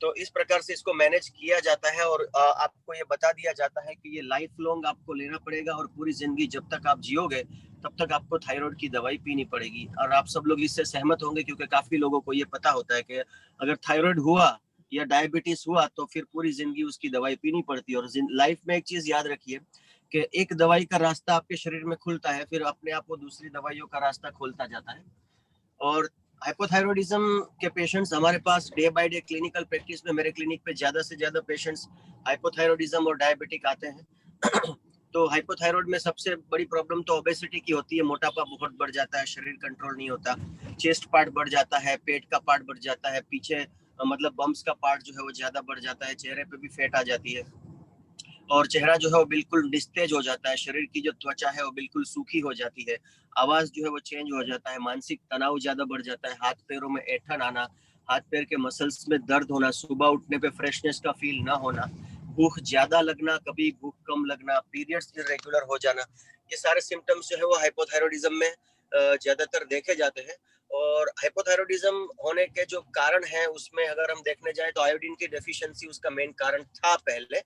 तो इस प्रकार से इसको मैनेज किया जाता है और आपको ये बता दिया जाता है कि ये लाइफ लॉन्ग आपको लेना पड़ेगा और पूरी जिंदगी जब तक आप जियोगे तब तक आपको थायराइड की दवाई पीनी पड़ेगी। और आप सब लोग इससे सहमत होंगे क्योंकि काफी लोगों को ये पता होता है कि अगर थायराइड हुआ या डायबिटीज हुआ तो फिर पूरी जिंदगी उसकी दवाई पीनी पड़ती है। और लाइफ में एक चीज याद रखिए कि एक दवाई का रास्ता आपके शरीर में खुलता है, फिर अपने आप वो दूसरी दवाइयों का रास्ता खोलता जाता है। और हाइपोथायरॉयडिज्म के पेशेंट्स हमारे पास day by day clinical practice में, मेरे क्लिनिक पे ज्यादा से ज्यादा पेशेंट्स हाइपोथायरॉयडिज्म और डायबिटिक आते हैं। तो हाइपोथायरॉयड में सबसे बड़ी प्रॉब्लम तो ओबेसिटी की होती है, मोटापा बहुत बढ़ जाता है, शरीर कंट्रोल नहीं होता, चेस्ट पार्ट बढ़ जाता है, पेट का पार्ट बढ़ जाता है, पीछे मतलब बम्स का पार्ट जो है वो ज्यादा बढ़ जाता है, चेहरे पे भी फैट आ जाती है और चेहरा जो है वो बिल्कुल निस्तेज हो जाता है, शरीर की जो त्वचा है वो बिल्कुल सूखी हो जाती है, आवाज जो है वो चेंज हो जाता है, मानसिक तनाव ज्यादा बढ़ जाता है, हाथ पैरों में ऐंठन आना, हाथ पैर के मसल्स में दर्द होना, सुबह उठने पे फ्रेशनेस का फील ना होना, भूख ज्यादा लगना, कभी भूख कम लगना, पीरियड्स इरेगुलर हो जाना, ये सारे सिम्टम्स जो है वो हाइपोथायरॉयडिज्म में ज्यादातर देखे जाते हैं। और हाइपोथायरॉयडिज्म होने के जो कारण है उसमें अगर हम देखने जाए तो आयोडीन की डेफिशिएंसी उसका मेन कारण था पहले,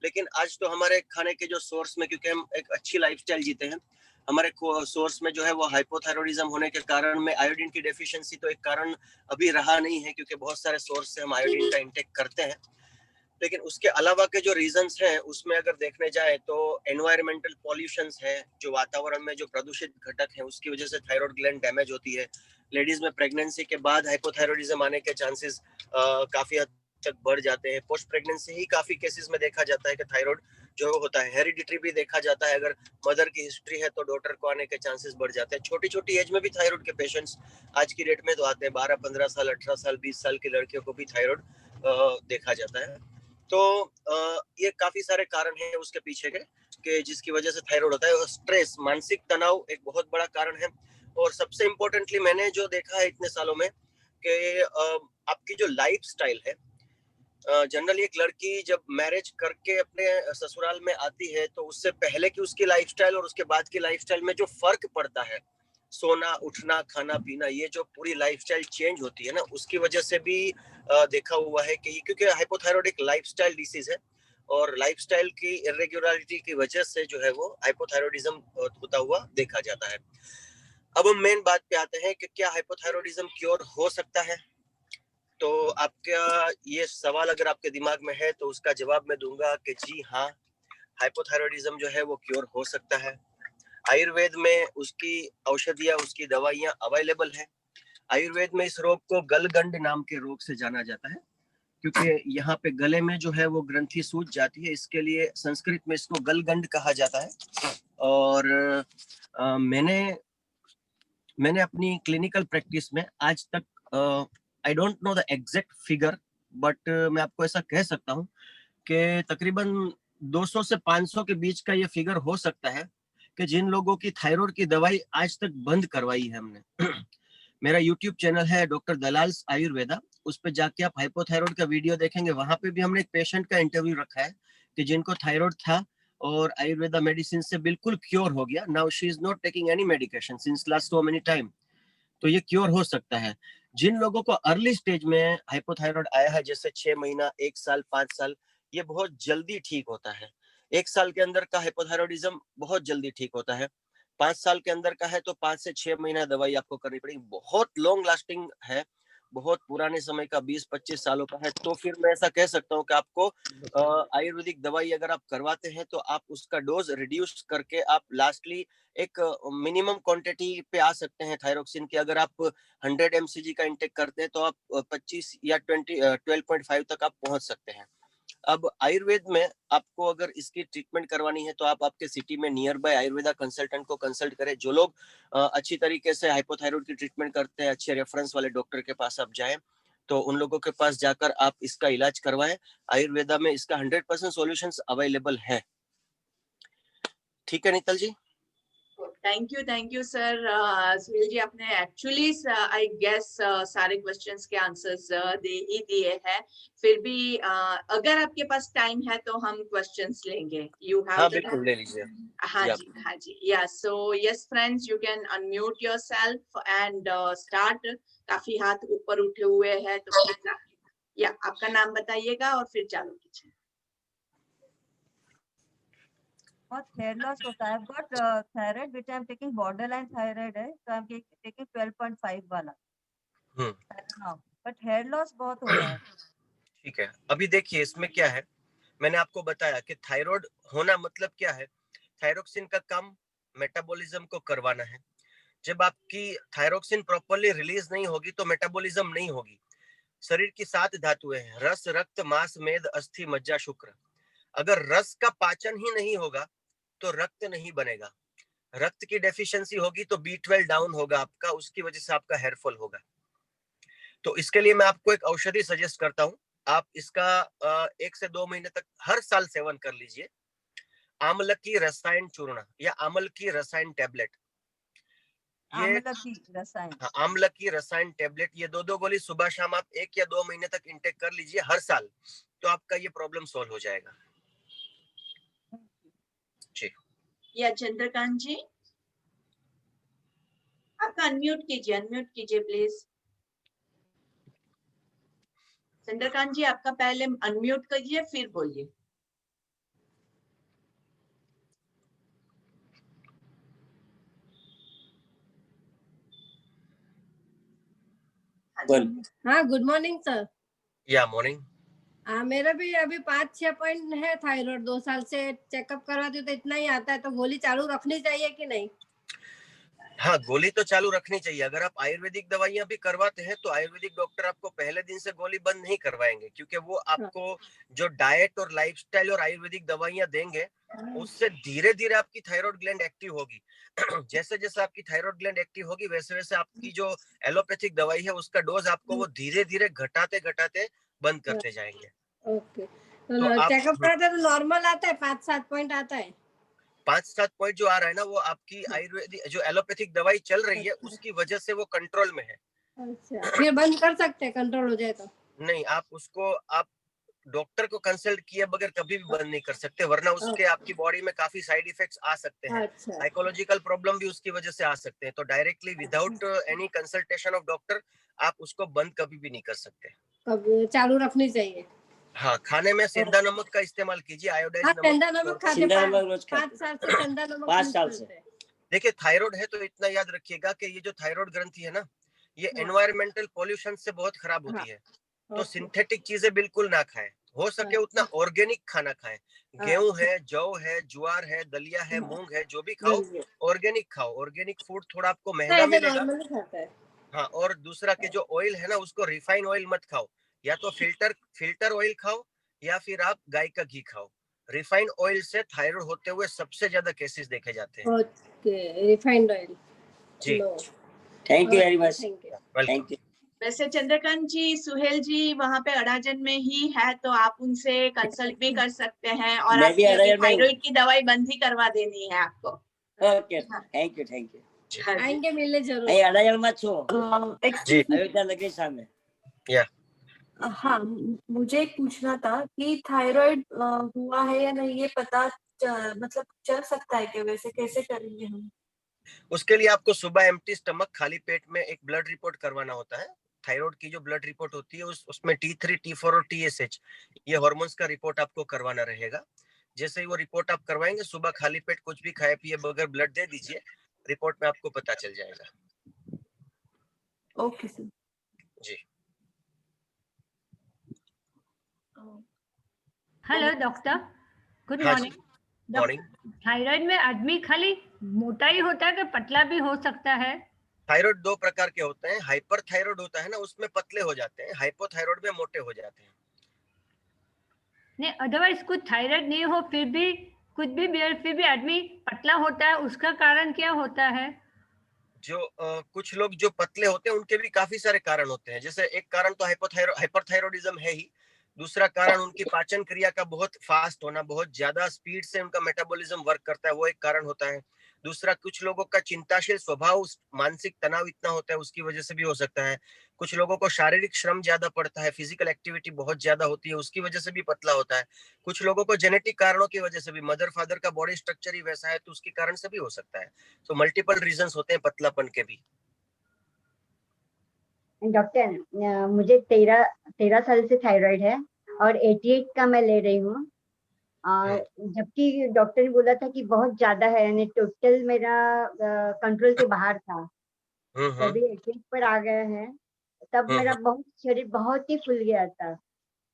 लेकिन आज तो हमारे खाने के जो सोर्स में, क्योंकि हम एक अच्छी लाइफस्टाइल जीते हैं, हमारे सोर्स में जो है वो हाइपोथायरॉयडिज्म होने के कारण में आयोडीन की डेफिशिएंसी तो एक कारण अभी रहा नहीं है, क्योंकि बहुत सारे सोर्स से हम आयोडीन का इंटेक करते हैं। लेकिन उसके अलावा के जो रीजंस हैं उसमें अगर देखने जाए तो एनवायरमेंटल पॉल्यूशंस है, जो वातावरण में जो प्रदूषित घटक है उसकी वजह से थायराइड ग्लैंड डैमेज होती है। लेडीज में प्रेगनेंसी के बाद हाइपोथायरॉयडिज्म आने के चांसेस काफी हद तक बढ़ जाते हैं। पोस्ट प्रेगनेंसी ही काफी केसेस में देखा जाता है कि थायराइड जो होता है, हेरिडिटरी भी देखा जाता है, अगर मदर की हिस्ट्री है तो डॉटर को आने के चांसेस बढ़ जाते हैं। छोटी छोटी एज में भी थायराइड के पेशेंट्स आज की डेट में तो आते हैं, 12-15 साल, 18 साल, 20 साल की लड़कियों को भी थायराइड देखा जाता है। तो ये काफी सारे कारण हैं उसके पीछे के कि जिसकी वजह से थायराइड होता है। और स्ट्रेस, मानसिक तनाव एक बहुत बड़ा कारण है। और सबसे इम्पोर्टेंटली मैंने जो देखा है इतने सालों में कि आपकी जो लाइफ स्टाइल है, जनरली एक लड़की जब मैरिज करके अपने ससुराल में आती है तो उससे पहले की उसकी लाइफस्टाइल और उसके बाद की लाइफस्टाइल में जो फर्क पड़ता है, सोना, उठना, खाना पीना, ये जो पूरी लाइफस्टाइल चेंज होती है ना, उसकी वजह से भी देखा हुआ है कि क्योंकि हाइपोथायराइड एक लाइफस्टाइल डिसीज है और लाइफस्टाइल की इरेगुलरिटी की वजह से जो है वो हाइपोथायरॉयडिज्म होता हुआ देखा जाता है। अब हम मेन बात पे आते हैं कि क्या हाइपोथायरॉयडिज्म क्योर हो सकता है। तो आपका ये सवाल अगर आपके दिमाग में है तो उसका जवाब मैं दूंगा कि जी हाँ, हाइपोथायरॉयडिज्म जो है वो क्योर हो सकता है। आयुर्वेद में उसकी औषधियां, उसकी दवाइयां अवेलेबल है। आयुर्वेद में इस रोग को गलगंड नाम के रोग से जाना जाता है, क्योंकि यहाँ पे गले में जो है वो ग्रंथि सूज जाती है, इसके लिए संस्कृत में इसको गलगंड कहा जाता है। और मैंने अपनी क्लिनिकल प्रैक्टिस में आज तक, I don't know the exact figure, but मैं आपको ऐसा कह सकता हूँ कि तकरीबन 200 से 500 के बीच का ये फिगर हो सकता है कि जिन लोगों की थायराइड की दवाई आज तक बंद करवाई है हमने। मेरा यूट्यूब चैनल है डॉक्टर दलाल आयुर्वेदा, उस पर जाके आप हाइपोथायराइड का वीडियो देखेंगे, वहां पे भी हमने एक पेशेंट का इंटरव्यू रखा है कि जिनको थायराइड था और आयुर्वेदा मेडिसिन से बिल्कुल क्योर हो गया। Now she is not taking any medication since last so many time. तो ये क्योर हो सकता है। जिन लोगों को अर्ली स्टेज में हाइपोथायराइड आया है, जैसे 6 महीना, 1 साल, 5 साल, ये बहुत जल्दी ठीक होता है। 1 साल के अंदर का हाइपोथायरॉयडिज्म बहुत जल्दी ठीक होता है। 5 साल के अंदर का है तो 5 से 6 महीना दवाई आपको करनी पड़ेगी। बहुत लॉन्ग लास्टिंग है, बहुत पुराने समय का 20-25 सालों का है, तो फिर मैं ऐसा कह सकता हूँ कि आपको आयुर्वेदिक दवाई अगर आप करवाते हैं तो आप उसका डोज रिड्यूस करके आप लास्टली एक मिनिमम क्वांटिटी पे आ सकते हैं थायरोक्सिन की। अगर आप 100 mcg का इंटेक करते हैं तो आप 25 या 12.5 तक आप पहुंच सकते हैं। अब आयुर्वेद में आपको अगर इसकी ट्रीटमेंट करवानी है तो आप आपके सिटी में नियर बाय आयुर्वेदा कंसल्टेंट को कंसल्ट करें। जो लोग अच्छी तरीके से हाइपोथायराइड की ट्रीटमेंट करते हैं, अच्छे रेफरेंस वाले डॉक्टर के पास आप जाएं, तो उन लोगों के पास जाकर आप इसका इलाज करवाएं। आयुर्वेदा में इसका 100% सॉल्यूशंस अवेलेबल है। ठीक है Neetal ji? Thank you sir. Sunil ji, आपने एक्चुअली आई गेस सारे क्वेश्चंस के आंसर्स दे ही दिए हैं। फिर भी अगर आपके पास टाइम है तो हम क्वेश्चंस लेंगे। यू हैव हाँ द बिल्कुल ले लीजिए। हाँ जी या so yes friends, you can unmute yourself and start. काफी हाथ ऊपर उठे हुए हैं तो या आपका नाम बताइएगा और फिर चालू कीजिए। बहुत हेयर लॉस होता है। But thyroid which I am taking borderline thyroid है, तो आई एम टेकिंग 12.5 वाला। बट हेयर लॉस बहुत हो रहा है। ठीक है, अभी देखिए इसमें क्या है, मैंने आपको बताया कि थायराइड होना मतलब क्या है। थायरोक्सिन का काम मेटाबॉलिज्म को करवाना है। जब आपकी थायरोक्सिन प्रॉपर्ली रिलीज नहीं होगी तो मेटाबॉलिज्म नहीं होगी। शरीर की 7 धातुएं हैं, रस, रक्त, मांस, मेद, अस्थि, मज्जा, शुक्र। अगर रस का पाचन ही नहीं होगा तो रक्त नहीं बनेगा। रक्त की डेफिशिएंसी होगी तो B12 डाउन होगा आपका, उसकी वजह से आपका हेयर फॉल होगा। तो इसके लिए मैं आपको एक औषधि सजेस्ट करता हूँ। आप इसका 1 से 2 महीने तक हर साल सेवन कर लीजिए। आम्ल की रसायन चूर्ण या आम्ल की रसायन टैबलेट। ये आम्ल की रसायन टैबलेट, ये 2 गोली सुबह शाम आप 1 या 2 महीने तक इंटेक कर लीजिए हर साल, तो आपका ये प्रॉब्लम सॉल्व हो जाएगा। जी या चंद्रकांत जी, आप अनम्यूट कीजिए प्लीज। चंद्रकांत जी, आपका पहले अनम्यूट कीजिए फिर बोलिए। हाँ, गुड मॉर्निंग सर। या मॉर्निंग। मेरा भी अभी 5-6 पॉइंट है थायराइड। 2 साल से चेकअप करवाती हूँ तो इतना ही आता है, तो गोली चालू रखनी चाहिए कि नहीं? हाँ, गोली तो चालू रखनी चाहिए। अगर आप आयुर्वेदिक दवाइयां भी करवाते हैं तो आयुर्वेदिक डॉक्टर आपको पहले दिन से गोली बंद नहीं करवाएंगे, क्योंकि वो आपको जो डाइट और लाइफस्टाइल और आयुर्वेदिक दवाइयां देंगे उससे धीरे धीरे आपकी थायराइड ग्लैंड एक्टिव होगी। जैसे जैसे आपकी थायराइड ग्लैंड एक्टिव होगी वैसे वैसे आपकी जो एलोपैथिक दवाई है उसका डोज आपको वो धीरे धीरे घटाते घटाते बंद करते जाएंगे। ओके, तो चेकअप कराते तो नॉर्मल आता है, 5-7 पॉइंट आता है। 5-7 पॉइंट जो आ रहा है ना, वो आपकी आयुर्वेदिक जो एलोपैथिक दवाई चल रही है उसकी वजह से वो कंट्रोल में है। अच्छा, फिर बंद कर सकते हैं कंट्रोल हो जाए तो? नहीं, आप डॉक्टर को कंसल्ट किए बगैर कभी भी बंद नहीं कर सकते, वरना उसके आपकी बॉडी में काफी साइड इफेक्ट्स आ सकते हैं। साइकोलॉजिकल प्रॉब्लम भी उसकी वजह से आ सकते हैं। तो directly without any consultation of doctor आप उसको बंद कभी भी नहीं कर सकते। कभी चालू रखनी चाहिए। हाँ, खाने में सेंधा नमक का इस्तेमाल कीजिए, आयोडाइज हाँ, नमक। सेंधा नमक खाते हैं, 5 साल से सेंधा नमक 5 साल से। देखिए, थायराइड है तो इतना याद रखिएगा कि ये जो थायराइड ग्रंथि है ना, ये एनवायरमेंटल पॉल्यूशन से बहुत खराब होती है। तो सिंथेटिक चीजें बिल्कुल ना खाएं, हो सके उतना ऑर्गेनिक खाना खाएं। गेहूं है, जौ है, ज्वार है, दलिया है, मूंग है, जो भी खाओ ऑर्गेनिक खाओ। ऑर्गेनिक फूड थोड़ा आपको महंगा मिलेगा। हाँ, और दूसरा के जो ऑयल है ना उसको रिफाइन ऑयल मत खाओ, या तो फिल्टर ऑयल खाओ या फिर आप गाय का घी खाओ। रिफाइंड ऑयल से थायराइड होते हुए सबसे ज्यादा केसेस देखे जाते हैं। ओके, रिफाइंड ऑयल जी। Thank you very much. Thank you. वैसे चंद्रकांत जी, सुहेल जी वहाँ पे अडाजन में ही है, तो आप उनसे कंसल्ट भी कर सकते हैं और आपकी थायराइड की दवाई बंद ही करवा देनी है आपको। Okay, thank you. आएंगे मिलने जरूर। अडाजन मत छो। जी, अयोध्या नगरी सामने। या हाँ, मुझे एक पूछना था कि थायराइड हुआ है या नहीं, ये पता मतलब चल सकता है कि वैसे कैसे करेंगे हम? उसके लिए आपको सुबह एम्प्टी स्टमक खाली पेट में एक ब्लड रिपोर्ट करवाना होता है। थायराइड की जो ब्लड रिपोर्ट होती है उसमें T3, T4 और TSH ये हार्मोन्स का रिपोर्ट आपको करवाना रहेगा। जैसे ही वो रिपोर्ट आप करवाएंगे, सुबह खाली पेट कुछ भी खाए पिए बगैर ब्लड दे दीजिए। रिपोर्ट में आपको पता चल जाएगा। Okay sir. जी। हेलो डॉक्टर, गुड हाँ जी, मॉर्निंग। मॉर्निंग। थायराइड में आदमी खाली मोटा ही होता है कि पतला भी हो सकता है? थायराइड दो प्रकार के होते हैं, हाइपर थायराइड होता है ना, उसमें पतले हो जाते हैं, हाइपोथायराइड में मोटे हो जाते हैं। नहीं, अदरवाइज कुछ थायराइड नहीं हो फिर भी फिर भी आदमी पतला होता है, उसका कारण क्या होता है? जो कुछ लोग जो पतले होते हैं उनके भी काफी सारे कारण होते हैं। जैसे एक कारण तो हाइपरथायरॉयडिज्म है ही, दूसरा कारण उनकी पाचन क्रिया का बहुत फास्ट होना, बहुत ज्यादा स्पीड से उनका मेटाबॉलिज्म वर्क करता है, वो एक कारण होता है। दूसरा, कुछ लोगों का चिंताशील स्वभाव, मानसिक तनाव इतना होता है, उसकी वजह से भी हो सकता है। कुछ लोगों को शारीरिक श्रम ज्यादा पड़ता है, फिजिकल एक्टिविटी बहुत ज्यादा होती है, उसकी वजह से भी पतला होता है। कुछ लोगों को जेनेटिक कारणों की वजह से भी, मदर फादर का बॉडी स्ट्रक्चर ही वैसा है तो उसके कारण से भी हो सकता है। तो मल्टीपल रीजंस होते हैं पतलापन के भी। डॉक्टर, मुझे 13 साल से थायराइड है और 88 का मैं ले रही हूँ। जबकि डॉक्टर ने बोला था कि बहुत ज्यादा है, यानी टोटल मेरा कंट्रोल के बाहर था। तभी 88 पर आ गया है। तब मेरा बहुत शरीर बहुत ही फूल गया था।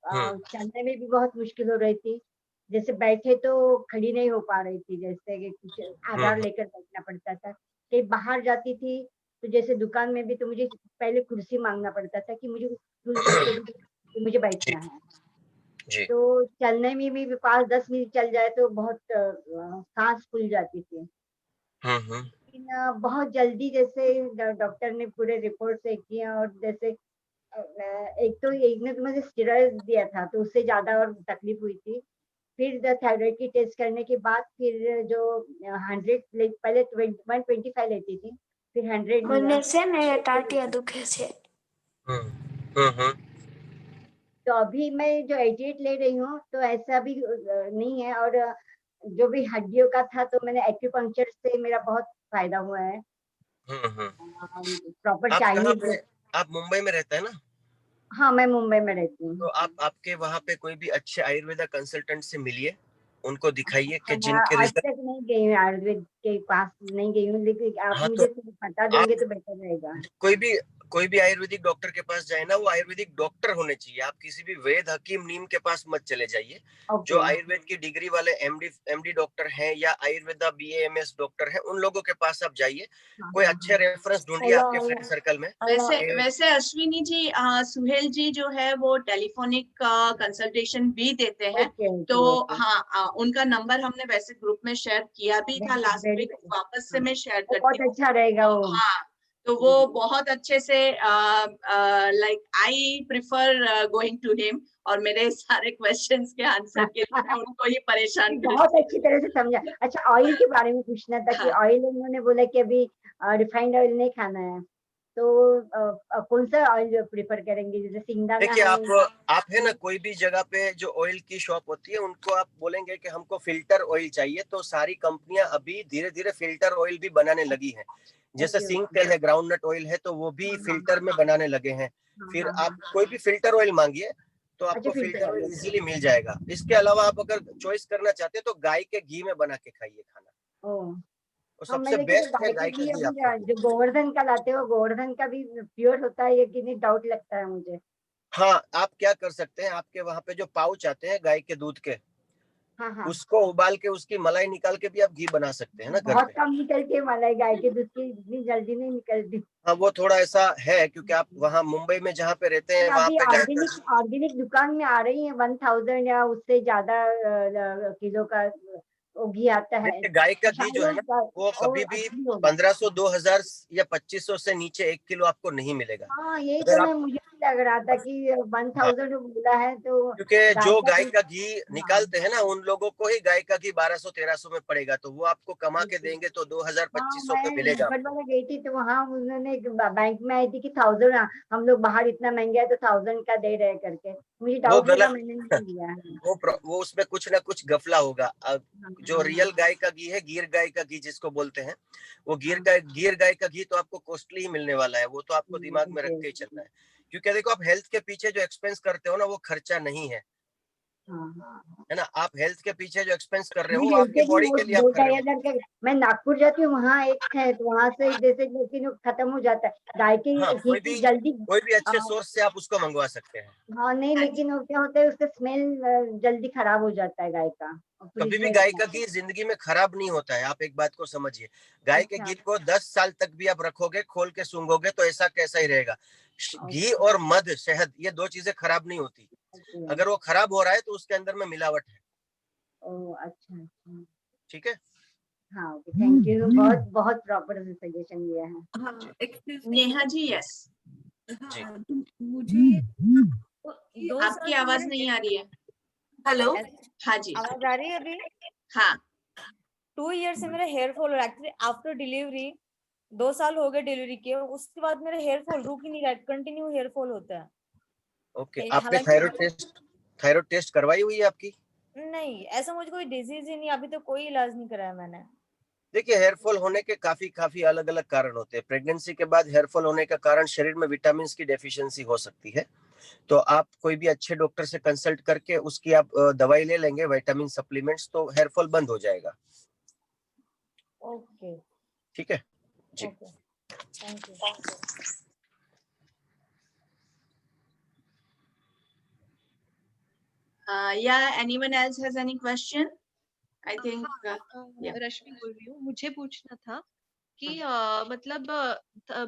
चलने में भी बहुत मुश्किल हो रही थी, जैसे बैठे तो खड़ी नहीं हो पा रही थी, जैसे कि कुछ आधार लेकर बैठना पड़ता था। कहीं बाहर जाती थी तो जैसे दुकान में भी तो मुझे पहले कुर्सी मांगना पड़ता था कि मुझे टूल करके दो, तो मुझे बैठना है। जी। तो चलने में भी 5-10 मिनट चल जाए तो बहुत सांस फूल जाती थी। लेकिन बहुत जल्दी जैसे डॉक्टर ने पूरे रिपोर्ट से किया, और जैसे एक ने तो मुझे स्टेरॉइड दिया था तो उससे ज्यादा और तकलीफ हुई थी। फिर थायराइड की टेस्ट करने के बाद फिर जो 100 पहले 125 लेती थी, फिर 100 लिया। तो अभी मैं जो 88 ले रही हूँ तो ऐसा भी नहीं है। और जो भी हड्डियों का था तो मैंने एक्यूपंक्चर से मेरा बहुत फायदा हुआ है। प्रॉपर आप कहाँ चाइनीज। पे, आप मुंबई में रहते हैं ना? हाँ, मैं मुंबई में रहती हूँ। तो आप आपके वहाँ पे कोई भी अच्छे आयुर्वेदा कंसल्टेंट से मिलिए, उनको दिखाइए कि मैं जिनके आज रिजल्ट। तक नहीं गई हूँ, आयुर्वेद के पास नहीं गई हूँ, लेकिन आप हाँ, तो मुझे बता देंगे तो बेटर रहेगा। कोई भी आयुर्वेदिक डॉक्टर के पास जाए ना, वो आयुर्वेदिक डॉक्टर होने चाहिए। आप किसी भी वैद हकीम नीम के पास मत चले जाइए। जो आयुर्वेद की डिग्री वाले एमडी डॉक्टर हैं या आयुर्वेदा बीएएमएस डॉक्टर हैं, उन लोगों के पास आप जाइए। कोई अच्छे रेफरेंस ढूंढिए आपके फ्रेंड सर्कल में। वैसे अश्विनी जी, सुहेल जी जो है वो टेलीफोनिक कंसल्टेशन भी देते हैं। तो हाँ, उनका नंबर हमने वैसे ग्रुप में शेयर किया भी था लास्ट वीक, वापस से मैं शेयर करती हूँ। बहुत अच्छा रहेगा वो। हाँ, तो वो बहुत अच्छे से like I prefer going to him, और मेरे सारे क्वेश्चंस के आंसर के लिए मैं उनको ही परेशान बहुत अच्छी तरह से समझा। अच्छा, ऑयल के बारे में पूछना था कि ऑयल उन्होंने बोला कि अभी रिफाइंड ऑयल नहीं खाना है, तो कौन सा ऑयल प्रेफर करेंगे? जैसे सिंगदाना देखिए, है, आप है ना, कोई भी जगह पे जो ऑयल की शॉप होती है, उनको आप बोलेंगे कि हमको फिल्टर ऑयल चाहिए, तो सारी कंपनियां अभी धीरे धीरे फिल्टर ऑयल भी बनाने लगी हैं। जैसे सिंग तेल है, ग्राउंडनट ऑयल है, तो वो भी फिल्टर में बनाने लगे हैं। फिर आप कोई भी फिल्टर ऑयल मांगिए तो आपको फिल्टर ऑयल इजीली मिल जाएगा। इसके अलावा आप अगर चॉइस करना चाहते हैं तो गाय के घी में बना के खाइए खाना, वो सबसे बेस्ट है। गाय का घी आपको, जो गोवर्धन का लाते हो, गोवर्धन का भी प्योर होता है ये कि नहीं, डाउट लगता है मुझे। हाँ, आप क्या कर सकते हैं, आपके वहां पे जो पाउच आते हैं गाय के दूध के, उसको उबाल के उसकी मलाई निकाल के भी आप घी बना सकते हैं ना घर बहुत पे। कम निकलती है मलाई गाय के दूध की, इतनी जल्दी नहीं निकलती। हाँ, वो थोड़ा ऐसा है क्योंकि आप वहाँ मुंबई में जहाँ पे रहते हैं वहाँ अभी पे गाय का ऑर्गेनिक दुकान में आ रही है 1000 या उससे ज्यादा किलो का वो घी आता है। देखिए, गाय का घी जो है ना, वो कभी भी 1500, 2000 या 2500 से नीचे 1 किलो आपको नहीं मिलेगा। हाँ, यही अगर तो आप, मुझे भी लग रहा था कि 1000 बोला है तो क्योंकि जो गाय का घी निकालते हैं ना, उन लोगों को ही गाय का घी 1200-1300 में पड़ेगा, तो वो आपको कमा के देंगे तो 2000-2500 में मैं मिलेगा। ऊपर वाला गई थी तो वहाँ उन्होंने बैंक में आई थी कि 1000, हम लोग बाहर इतना महंगा है तो 1000 का दे रहे करके, मुझे वो डाउट लगा, गलत मैंने नहीं लिया है। वो उसमें कुछ ना कुछ गफला होगा। अब जो रियल गाय का घी है, गिर गाय का घी जिसको बोलते हैं, वो गिर गाय का घी तो आपको कॉस्टली ही मिलने वाला है। वो तो आपको दिमाग में रख के ही चलना है, क्योंकि देखो, आप हेल्थ के पीछे जो एक्सपेंस करते हो ना, वो खर्चा नहीं है। है ना। आप हेल्थ के पीछे जो एक्सपेंस कर रहे नहीं, हो वो आपकी जैसे कि बॉडी वो के लिए आप दो कर रहे ढाई हो। हजार का मैं नागपुर जाती हूँ, वहाँ एक है तो वहाँ से जैसे लेकिन वो खत्म हो जाता है गाय के हाँ, घी की जल्दी। कोई भी अच्छे सोर्स से आप उसको मंगवा सकते हैं। हाँ नहीं, लेकिन वो क्या होता है उसका स्मेल जल्दी खराब हो जाता है गाय का, और कभी फ्रिज भी में गाय रखना का घी जिंदगी में खराब नहीं होता है, आप एक बात को समझिए। गाय के अच्छा। घी को 10 साल तक भी आप रखोगे, खोल के सूंघोगे तो ऐसा कैसा ही रहेगा। घी ओके। और मध, शहद, ये दो चीजें खराब नहीं होती। ओके। अगर वो खराब हो रहा है तो उसके अंदर में मिलावट है। ओह अच्छा अच्छा। ठीक है। हाँ ओके, थैंक यू, बहुत बहुत प्रॉपर सजेशन दिया है। हाँ, excuse me, Neha ji yes, जी। हाँ, तो मुझे 2 आपकी साल आवाज मेरे नहीं आ रही है। हेलो, हाँ जी, आवाज आ रही है अभी? हाँ 2 ईयर से मेरा हेयर फॉल हो रहा है एक्चुअली आफ्टर डिलीवरी। 2 साल हो गए डिलीवरी के, उसके बाद मेरा हेयर फॉल रुक ही नहीं रहा है, कंटिन्यू हेयर फॉल होता है। ओके, आपने हालांकि थायराइड टेस्ट करवाई हुई है आपकी? नहीं, ऐसा मुझे कोई डिजीज ही नहीं, अभी तो कोई इलाज नहीं कराया मैंने। देखिए, हेयर फॉल होने के काफी अलग अलग कारण होते हैं। प्रेगनेंसी के बाद हेयर फॉल होने का कारण शरीर में विटामिन की डेफिशिएंसी हो सकती है। तो आप कोई भी अच्छे डॉक्टर से कंसल्ट करके उसकी आप दवाई ले लेंगे, विटामिन सप्लीमेंट्स, तो हेयर फॉल बंद हो जाएगा। ओके ठीक है जी। Okay, thank you. yeah, anyone else has any question? I think yeah. Rashmi बोल रही हूँ, मुझे पूछना था कि मतलब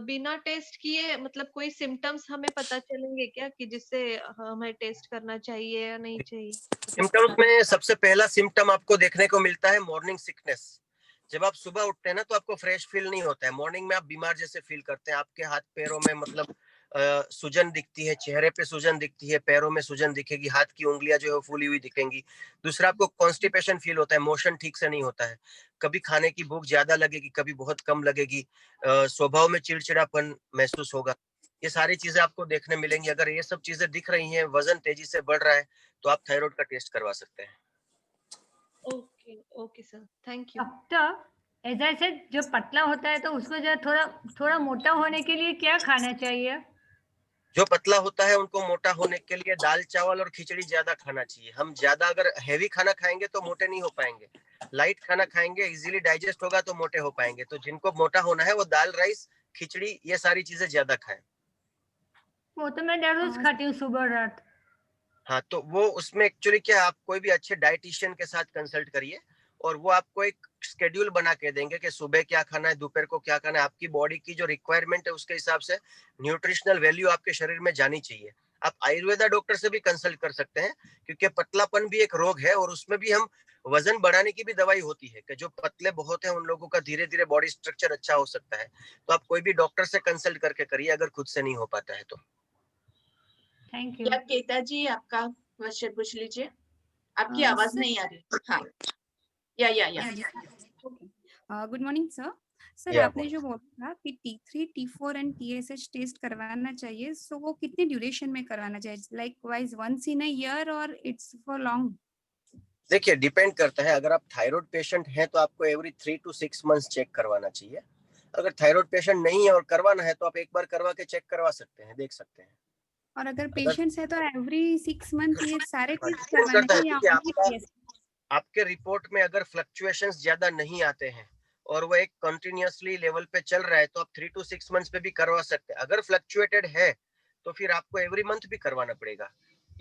बिना टेस्ट किए मतलब कोई सिम्टम्स हमें पता चलेंगे क्या कि जिससे हमें टेस्ट करना चाहिए या नहीं चाहिए? सिम्टम्स में सबसे पहला सिम्टम आपको देखने को मिलता है मॉर्निंग सिकनेस। जब आप सुबह उठते हैं ना तो आपको फ्रेश फील नहीं होता है। मॉर्निंग में आप बीमार जैसे फील करते हैं। आपके हाथ पैरों में मतलब सूजन दिखती है, चेहरे पे सूजन दिखती है, पैरों में सूजन दिखेगी, हाथ की उंगलियां जो है फूली हुई दिखेंगी। दूसरा, आपको कॉन्स्टिपेशन फील होता है, मोशन ठीक से नहीं होता है। कभी खाने की भूख ज्यादा लगेगी, कभी बहुत कम लगेगी। स्वभाव में चिड़चिड़ापन महसूस होगा। ये सारी चीजें आपको देखने मिलेंगी। अगर ये सब चीजें दिख रही हैं, वजन तेजी से बढ़ रहा है, तो आप थायराइड का टेस्ट करवा सकते हैं। Okay okay sir, thank you. Doctor, as I said, जो पतला होता है तो उसको जो थोड़ा मोटा होने के लिए क्या खाना चाहिए? जो पतला होता है उनको मोटा होने के लिए दाल चावल और खिचड़ी ज्यादा खाना चाहिए। हम ज्यादा अगर हैवी खाना खाएंगे तो मोटे नहीं हो पाएंगे। लाइट खाना खाएंगे, इजीली डाइजेस्ट होगा तो मोटे हो पाएंगे। तो जिनको मोटा होना है वो दाल, राइस, खिचड़ी, ये सारी चीजें ज्यादा खाएं। वो तो मैं रोज खाती हूँ सुबह रात। हाँ, तो वो उसमें एक्चुअली क्या, आप कोई भी अच्छे डाइटिशियन के साथ कंसल्ट करिए और वो आपको एक शेड्यूल बना के देंगे कि सुबह क्या खाना है, दोपहर को क्या खाना है। आपकी बॉडी की जो रिक्वायरमेंट है उसके हिसाब से न्यूट्रिशनल वैल्यू आपके शरीर में जानी चाहिए। आप आयुर्वेदा डॉक्टर से भी कंसल्ट कर सकते हैं, क्योंकि पतलापन भी एक रोग है और उसमें भी हम वजन बढ़ाने की भी दवाई होती है कि जो पतले बहुत है उन लोगों का धीरे धीरे बॉडी स्ट्रक्चर अच्छा हो सकता है। तो आप कोई भी डॉक्टर से कंसल्ट करके करिए अगर खुद से नहीं हो पाता है तो। Thank you. या केता जी आपका क्वेश्चन पूछ लीजिए, आपकी आवाज नहीं आ रही। हाँ या good morning sir. Sir Yeah, आपने जो बोला था कि T3, T4 and TSH test करवाना चाहिए, सो वो कितने ड्यूरेशन में करवाना चाहिए, likewise once in a year और इट्स फॉर लॉन्ग? देखिए, डिपेंड करता है। अगर आप थायराइड पेशेंट हैं तो आपको एवरी 3 to 6 मंथ्स चेक करवाना चाहिए। अगर थायराइड पेशेंट नहीं है और करवाना है तो आप एक बार करवा के चेक करवा सकते हैं, देख सकते हैं। और अगर पेशेंट्स है तो एवरी 6 मंथ ये सारे टेस्ट डिपेंड करवाने करता है हैं या कि only TSH? आपके रिपोर्ट में अगर फ्लक्चुएशंस ज्यादा नहीं आते हैं और वो एक कंटिन्यूअसली लेवल पे चल रहा है तो आप 3 to 6 मंथ्स पे भी करवा सकते हैं। अगर फ्लक्चुएटेड है तो फिर आपको एवरी मंथ भी करवाना पड़ेगा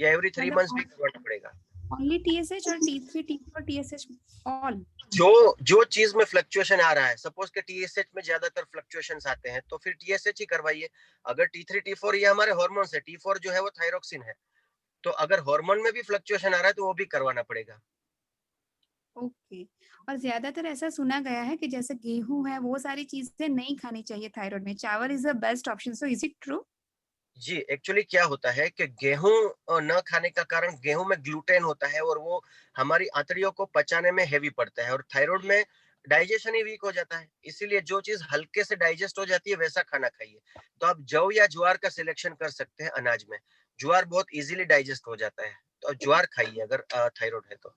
या एवरी 3 मंथ्स भी करवाना पड़ेगा। ओनली TSH और T3, T4, TSH ऑल? जो चीज में फ्लक्चुएशन आ रहा है, सपोज के TSH में ज्यादातर फ्लक्चुएशंस आते हैं तो फिर TSH ही करवाइए। अगर T3, T4 ये हमारे हार्मोन्स है, T4 जो है वो थायरोक्सिन है, तो अगर हार्मोन में भी फ्लक्चुएशन आ रहा है तो वो भी करवाना पड़ेगा। ओके। और ज्यादातर ऐसा सुना गया है कि जैसे गेहूं है वो सारी चीजें नहीं खानी चाहिए थायराइड में, चावल is the best option, so is it true? जी, एक्चुअली क्या होता है कि गेहूं न खाने का कारण, गेहूं में ग्लूटेन होता है और वो हमारी आंतड़ियों को पचाने में हेवी पड़ता है और थायराइड में डाइजेशन ही वीक हो जाता है। इसीलिए जो चीज हल्के से डाइजेस्ट हो जाती है वैसा खाना खाइए। तो आप जौ या ज्वार का सिलेक्शन कर सकते हैं अनाज में। ज्वार बहुत इजीली डाइजेस्ट हो जाता है, तो ज्वार खाइए अगर थायराइड है तो।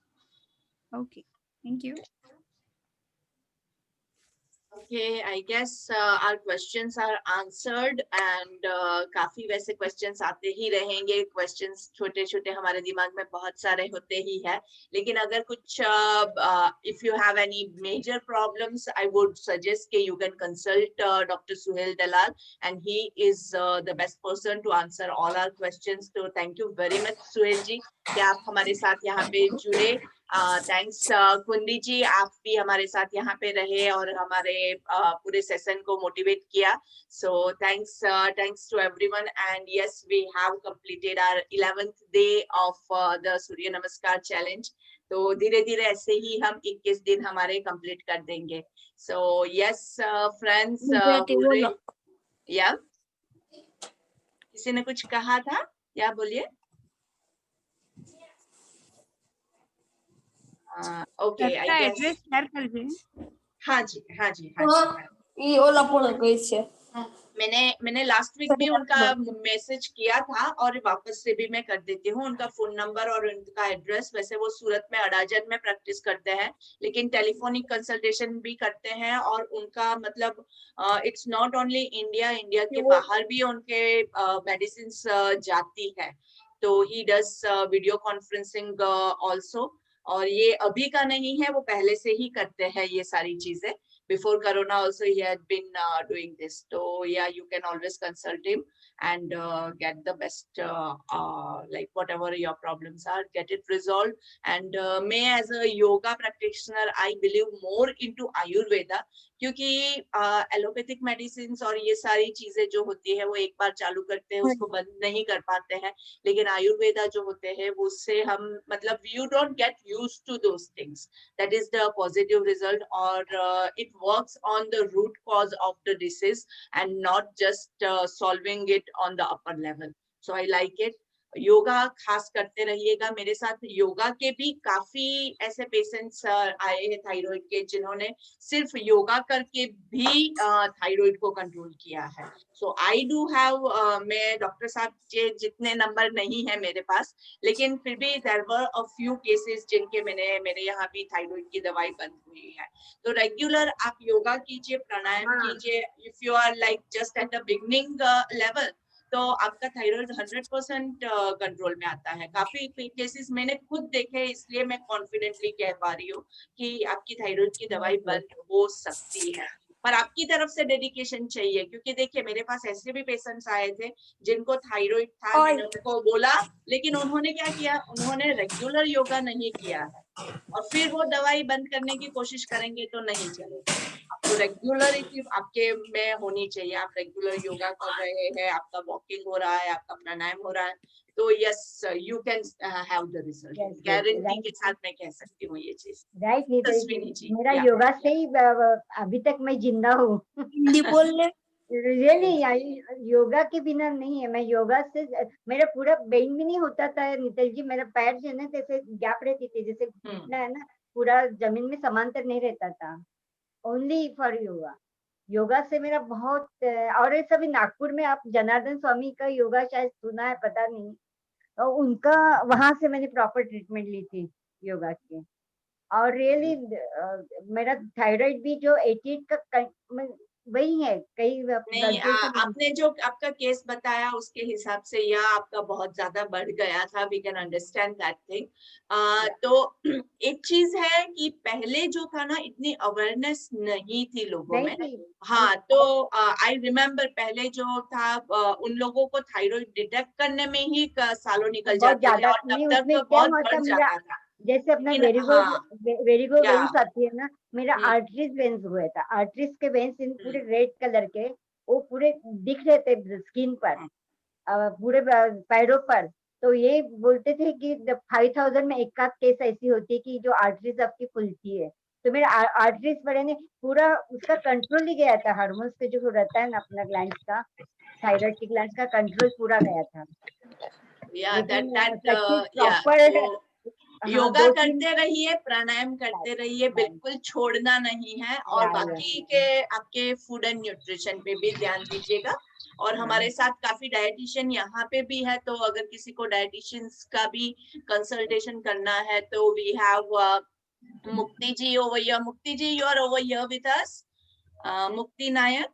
Okay, thank you. Okay, I guess our questions are answered and काफी वैसे questions आते ही रहेंगे. Questions छोटे छोटे हमारे दिमाग में बहुत सारे होते ही है. लेकिन अगर कुछ if you have any major problems, I would suggest that you can consult Dr. Suhail Dalal, and he is the best person to answer all our questions. So thank you very much, Suhail ji, कि आप हमारे साथ यहाँ पे जुड़े. Thanks कुंदी जी, आप भी हमारे साथ यहाँ पे रहे और हमारे पूरे सेशन को मोटिवेट किया. So thanks to everyone. And yes, we have completed our 11th day of the Surya Namaskar challenge. तो धीरे धीरे ऐसे ही हम 21 दिन हमारे कंप्लीट कर देंगे. सो यस फ्रेंड्स, या किसी ने कुछ कहा था, या बोलिए. Okay, I guess address share कर दें. हाँ जी, हाँ जी, हाँ जी. ये ओला पोला गई छे. मैंने लास्ट वीक भी उनका मैसेज किया था और वापस से भी मैं कर देती हूँ. उनका फोन नंबर और उनका एड्रेस. वैसे वो सूरत में अडाजन में प्रैक्टिस करते हैं, लेकिन टेलीफोनिक कंसल्टेशन भी करते हैं. और उनका मतलब इट्स नॉट ओनली इंडिया के बाहर भी उनके मेडिसिन जाती है. तो he does video conferencing also. और ये अभी का नहीं है, वो पहले से ही करते हैं ये सारी चीजें. Before Corona also he had been doing this. So yeah, you can always consult him and get the best like whatever your problems are, get it resolved. And me as a yoga practitioner, I believe more into Ayurveda, क्योंकि allopathic medicine और ये सारी चीजें जो होती है वो एक बार चालू करते हैं उसको बंद नहीं कर पाते हैं. लेकिन आयुर्वेदा जो होते हैं वो उससे हम मतलब you don't get used to those things. That is the positive result. और it works on the root cause of the disease and not just solving it on the upper level. So I like it. Yoga खास करते रहिएगा. मेरे साथ योगा के भी काफी ऐसे पेशेंट्स आए हैं थायराइड के, जिन्होंने सिर्फ योगा करके भी थायराइड को कंट्रोल किया है. सो आई डू हैव, मैं डॉक्टर साहब के जितने नंबर नहीं है मेरे पास, लेकिन फिर भी there were a few cases जिनके मेरे यहाँ भी थायराइड की दवाई बंद हुई है. तो रेगुलर आप योगा कीजिए, प्राणायाम कीजिए. If you are like just at the beginning level, तो आपका थायराइड 100% कंट्रोल में आता है. काफी केसेस मैंने खुद देखे, इसलिए मैं कॉन्फिडेंटली कह पा रही हूँ कि आपकी थायराइड की दवाई बंद हो सकती है. पर आपकी तरफ से डेडिकेशन चाहिए, क्योंकि देखिए मेरे पास ऐसे भी पेशेंट्स आए थे जिनको थायराइड था. मैंने उनको बोला, लेकिन उन्होंने क्या किया, उन्होंने रेगुलर योगा नहीं किया है और फिर वो दवाई बंद करने की कोशिश करेंगे तो नहीं चलेगा. तो रेगुलरिटी आपके में होनी चाहिए. आप रेगुलर योगा कर रहे हैं, आपका वॉकिंग हो रहा है, आपका प्राणायाम हो रहा है, तो yes you can have the result. Guarantee के साथ मैं कह सकती हूँ ये चीज. राइट. मेरा योगा से ही अभी तक मैं जिंदा हूँ. हिंदी बोलने रियली योगा के बिना नहीं है. मैं योगा से मेरा पूरा बेंड भी नहीं होता था नितिन जी. मेरा पैर जो है ना जैसे गैप रहती थी, जैसे घुटना है ना पूरा जमीन में समांतर नहीं रहता था. Only for yoga. योगा से मेरा बहुत. और ये सभी नागपुर में आप जनार्दन स्वामी का योगा शायद सुना है, पता नहीं. और उनका वहां से मैंने प्रॉपर ट्रीटमेंट ली थी योगा की. और रियली मेरा थायराइड भी जो 88 का वही है. कई नहीं, आपने जो आपका केस बताया उसके हिसाब से या आपका बहुत ज्यादा बढ़ गया था. We can understand that thing. तो एक चीज है कि पहले जो था ना, इतनी अवेयरनेस नहीं थी लोगों में. हाँ, तो आई रिमेम्बर पहले जो था उन लोगों को थायराइड डिटेक्ट करने में ही सालों निकल जाते थे और तब तक तो बहुत बढ़ जाता था. जैसे अपना वेरिगो वेन्स आती है ना, मेरा आर्टरीज वेन्स हुआ था. आर्टरीज के वेन्स इन पूरे रेड कलर के, वो पूरे दिख रहे थे स्किन पर, पूरे पैरों पर. तो ये बोलते थे कि 5000 में एक आध केस ऐसी होती है कि जो आर्टरीज आपकी खुलती है. तो मेरा आर्टरीज बड़े ने पूरा उसका कंट्रोल ही गया था. हार्मोन्स के जो रहता है ना अपना ग्लैंड का, थायराइड की ग्लैंड का कंट्रोल पूरा गया था. योगा करते रहिए, प्राणायाम करते रहिए, बिल्कुल छोड़ना नहीं है. और बाकी के आपके फूड एंड न्यूट्रिशन पे भी ध्यान दीजिएगा. और हमारे साथ काफी डायटिशियन यहाँ पे भी है, तो अगर किसी को डायटिशियंस का भी कंसल्टेशन करना है तो वी हैव मुक्ति जी over here. मुक्ति जी, you are over here with us. Mukti Nayak.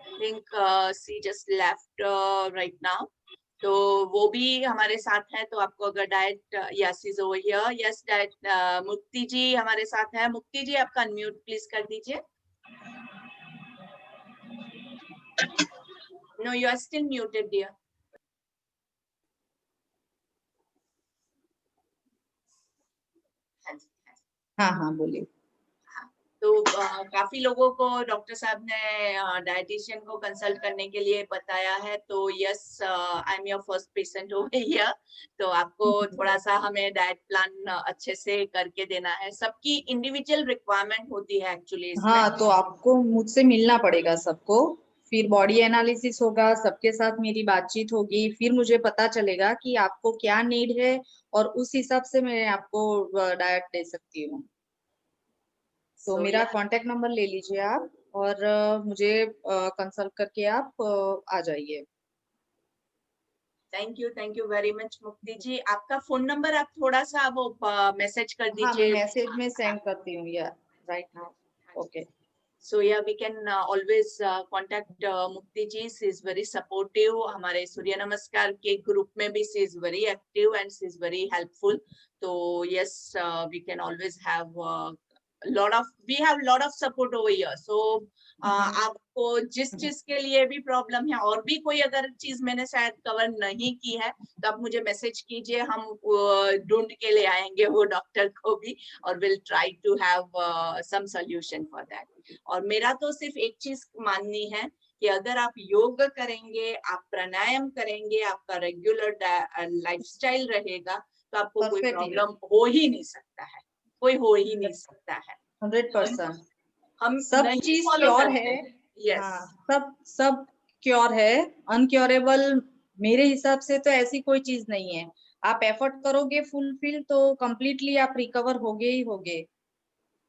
I think she just left right now. तो वो भी हमारे साथ है, तो आपको अगर diet yes is over here, yes diet मुक्ति जी हमारे साथ है। मुक्ति जी आपका अनम्यूट प्लीज कर दीजिए। No, you are still muted dear. हाँ हाँ बोलिए। तो काफी लोगों को डॉक्टर साहब ने डाइटिशियन को कंसल्ट करने के लिए बताया है, तो yes I am your first patient over here. तो आपको थोड़ा सा हमें डाइट प्लान अच्छे से करके देना है। सबकी इंडिविजुअल रिक्वायरमेंट होती है एक्चुअली इसमें। हाँ, तो आपको मुझसे मिलना पड़ेगा सबको, फिर बॉडी एनालिसिस होगा, सबके साथ मेरी बातचीत होगी, फिर मुझे पता चलेगा कि आपको क्या नीड है और उस हिसाब से मैं आपको डाइट दे सकती हूँ। तो मेरा कांटेक्ट नंबर ले लीजिए आप और मुझे कंसल्ट करके आप आ जाइए। थैंक यू वेरी मच मुक्ति जी। आपका फोन नंबर आप थोड़ा सा वो मैसेज कर दीजिए। हाँ, मैं मैसेज में सेंड करती हूँ या right now. Okay. So yeah, we can always contact Mukti ji. She is very supportive. हमारे सूर्य नमस्कार के ग्रुप में भी she is very active and she is very helpful. So yes, we can always have we have lot of support over here. So आपको जिस चीज के लिए भी प्रॉब्लम है और भी कोई अगर चीज मैंने शायद कवर नहीं की है तो आप मुझे मैसेज कीजिए, हम ढूंढ के ले आएंगे वो डॉक्टर को भी और will try to have some solution for that. और मेरा तो सिर्फ एक चीज माननी है कि अगर आप योग करेंगे, आप प्राणायाम करेंगे, आपका रेगुलर लाइफस्टाइल रहेगा तो आपको कोई प्रॉब्लम हो ही नहीं सकता है, कोई हो ही नहीं सकता है। 100% हम सब चीज क्योर है। yes. सब क्योर है। अनक्योरेबल मेरे हिसाब से तो ऐसी कोई चीज नहीं है। आप एफर्ट करोगे फुलफिल तो कंप्लीटली आप रिकवर होगे ही होगे।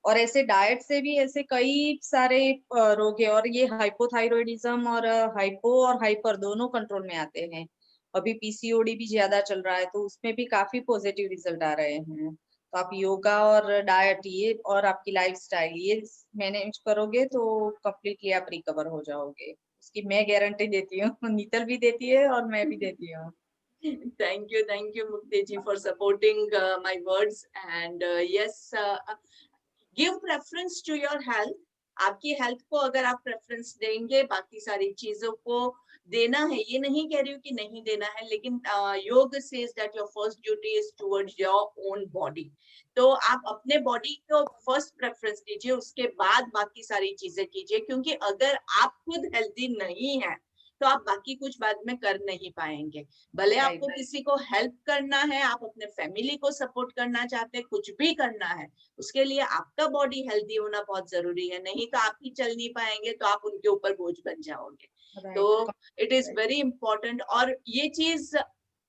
और ऐसे डाइट से भी ऐसे कई सारे रोग है और ये हाइपोथायरॉयडिज्म और हाइपो और हाइपर दोनों कंट्रोल में आते हैं। अभी पीसीओडी भी ज्यादा चल रहा है तो उसमें भी काफी पॉजिटिव रिजल्ट आ रहे हैं। तो आप योगा और डाइट ये और आपकी लाइफस्टाइल ये मैनेज करोगे तो कंप्लीटली आप रिकवर हो जाओगे, उसकी मैं गारंटी देती हूँ। नीतल भी देती है और मैं भी देती हूँ। Thank you Mukti ji for supporting my words and yes, give preference to your health. आपकी हेल्थ को अगर आप प्रेफरेंस देंगे, बाकी सारी चीजों को देना है, ये नहीं कह रही हूँ कि नहीं देना है, लेकिन योग says that your first duty is towards your own body. तो आप अपने बॉडी को फर्स्ट प्रेफरेंस दीजिए, उसके बाद बाकी सारी चीजें कीजिए, क्योंकि अगर आप खुद हेल्दी नहीं है तो आप बाकी कुछ बाद में कर नहीं पाएंगे। भले आपको किसी को हेल्प करना है, आप अपने फैमिली को सपोर्ट करना चाहते हैं, कुछ भी करना है, उसके लिए आपका बॉडी हेल्दी होना बहुत जरूरी है। नहीं तो आप ही चल नहीं पाएंगे तो आप उनके ऊपर बोझ बन जाओगे। तो इट इज वेरी इंपॉर्टेंट। और ये चीज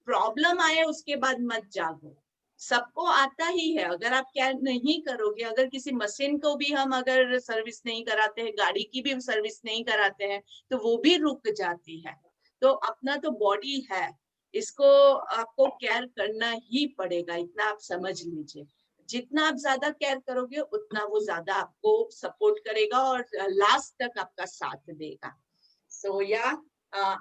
प्रॉब्लम आए उसके बाद मत जागो, सबको आता ही है। अगर आप क्या नहीं करोगे, अगर किसी मशीन को भी हम अगर सर्विस नहीं कराते हैं, गाड़ी की भी सर्विस नहीं कराते हैं तो वो भी रुक जाती है। तो अपना तो बॉडी है, इसको आपको केयर करना ही पड़ेगा, इतना आप समझ लीजिए। जितना आप ज्यादा केयर करोगे उतना वो ज्यादा आपको सपोर्ट करेगा और लास्ट तक आपका साथ देगा। So yeah,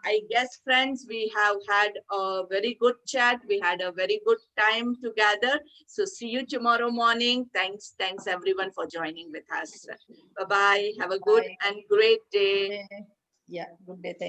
I guess friends, we have had a very good chat. We had a very good time together. So see you tomorrow morning. Thanks everyone for joining with us. Bye bye. Have a good and great day. Yeah, good day. Thank you.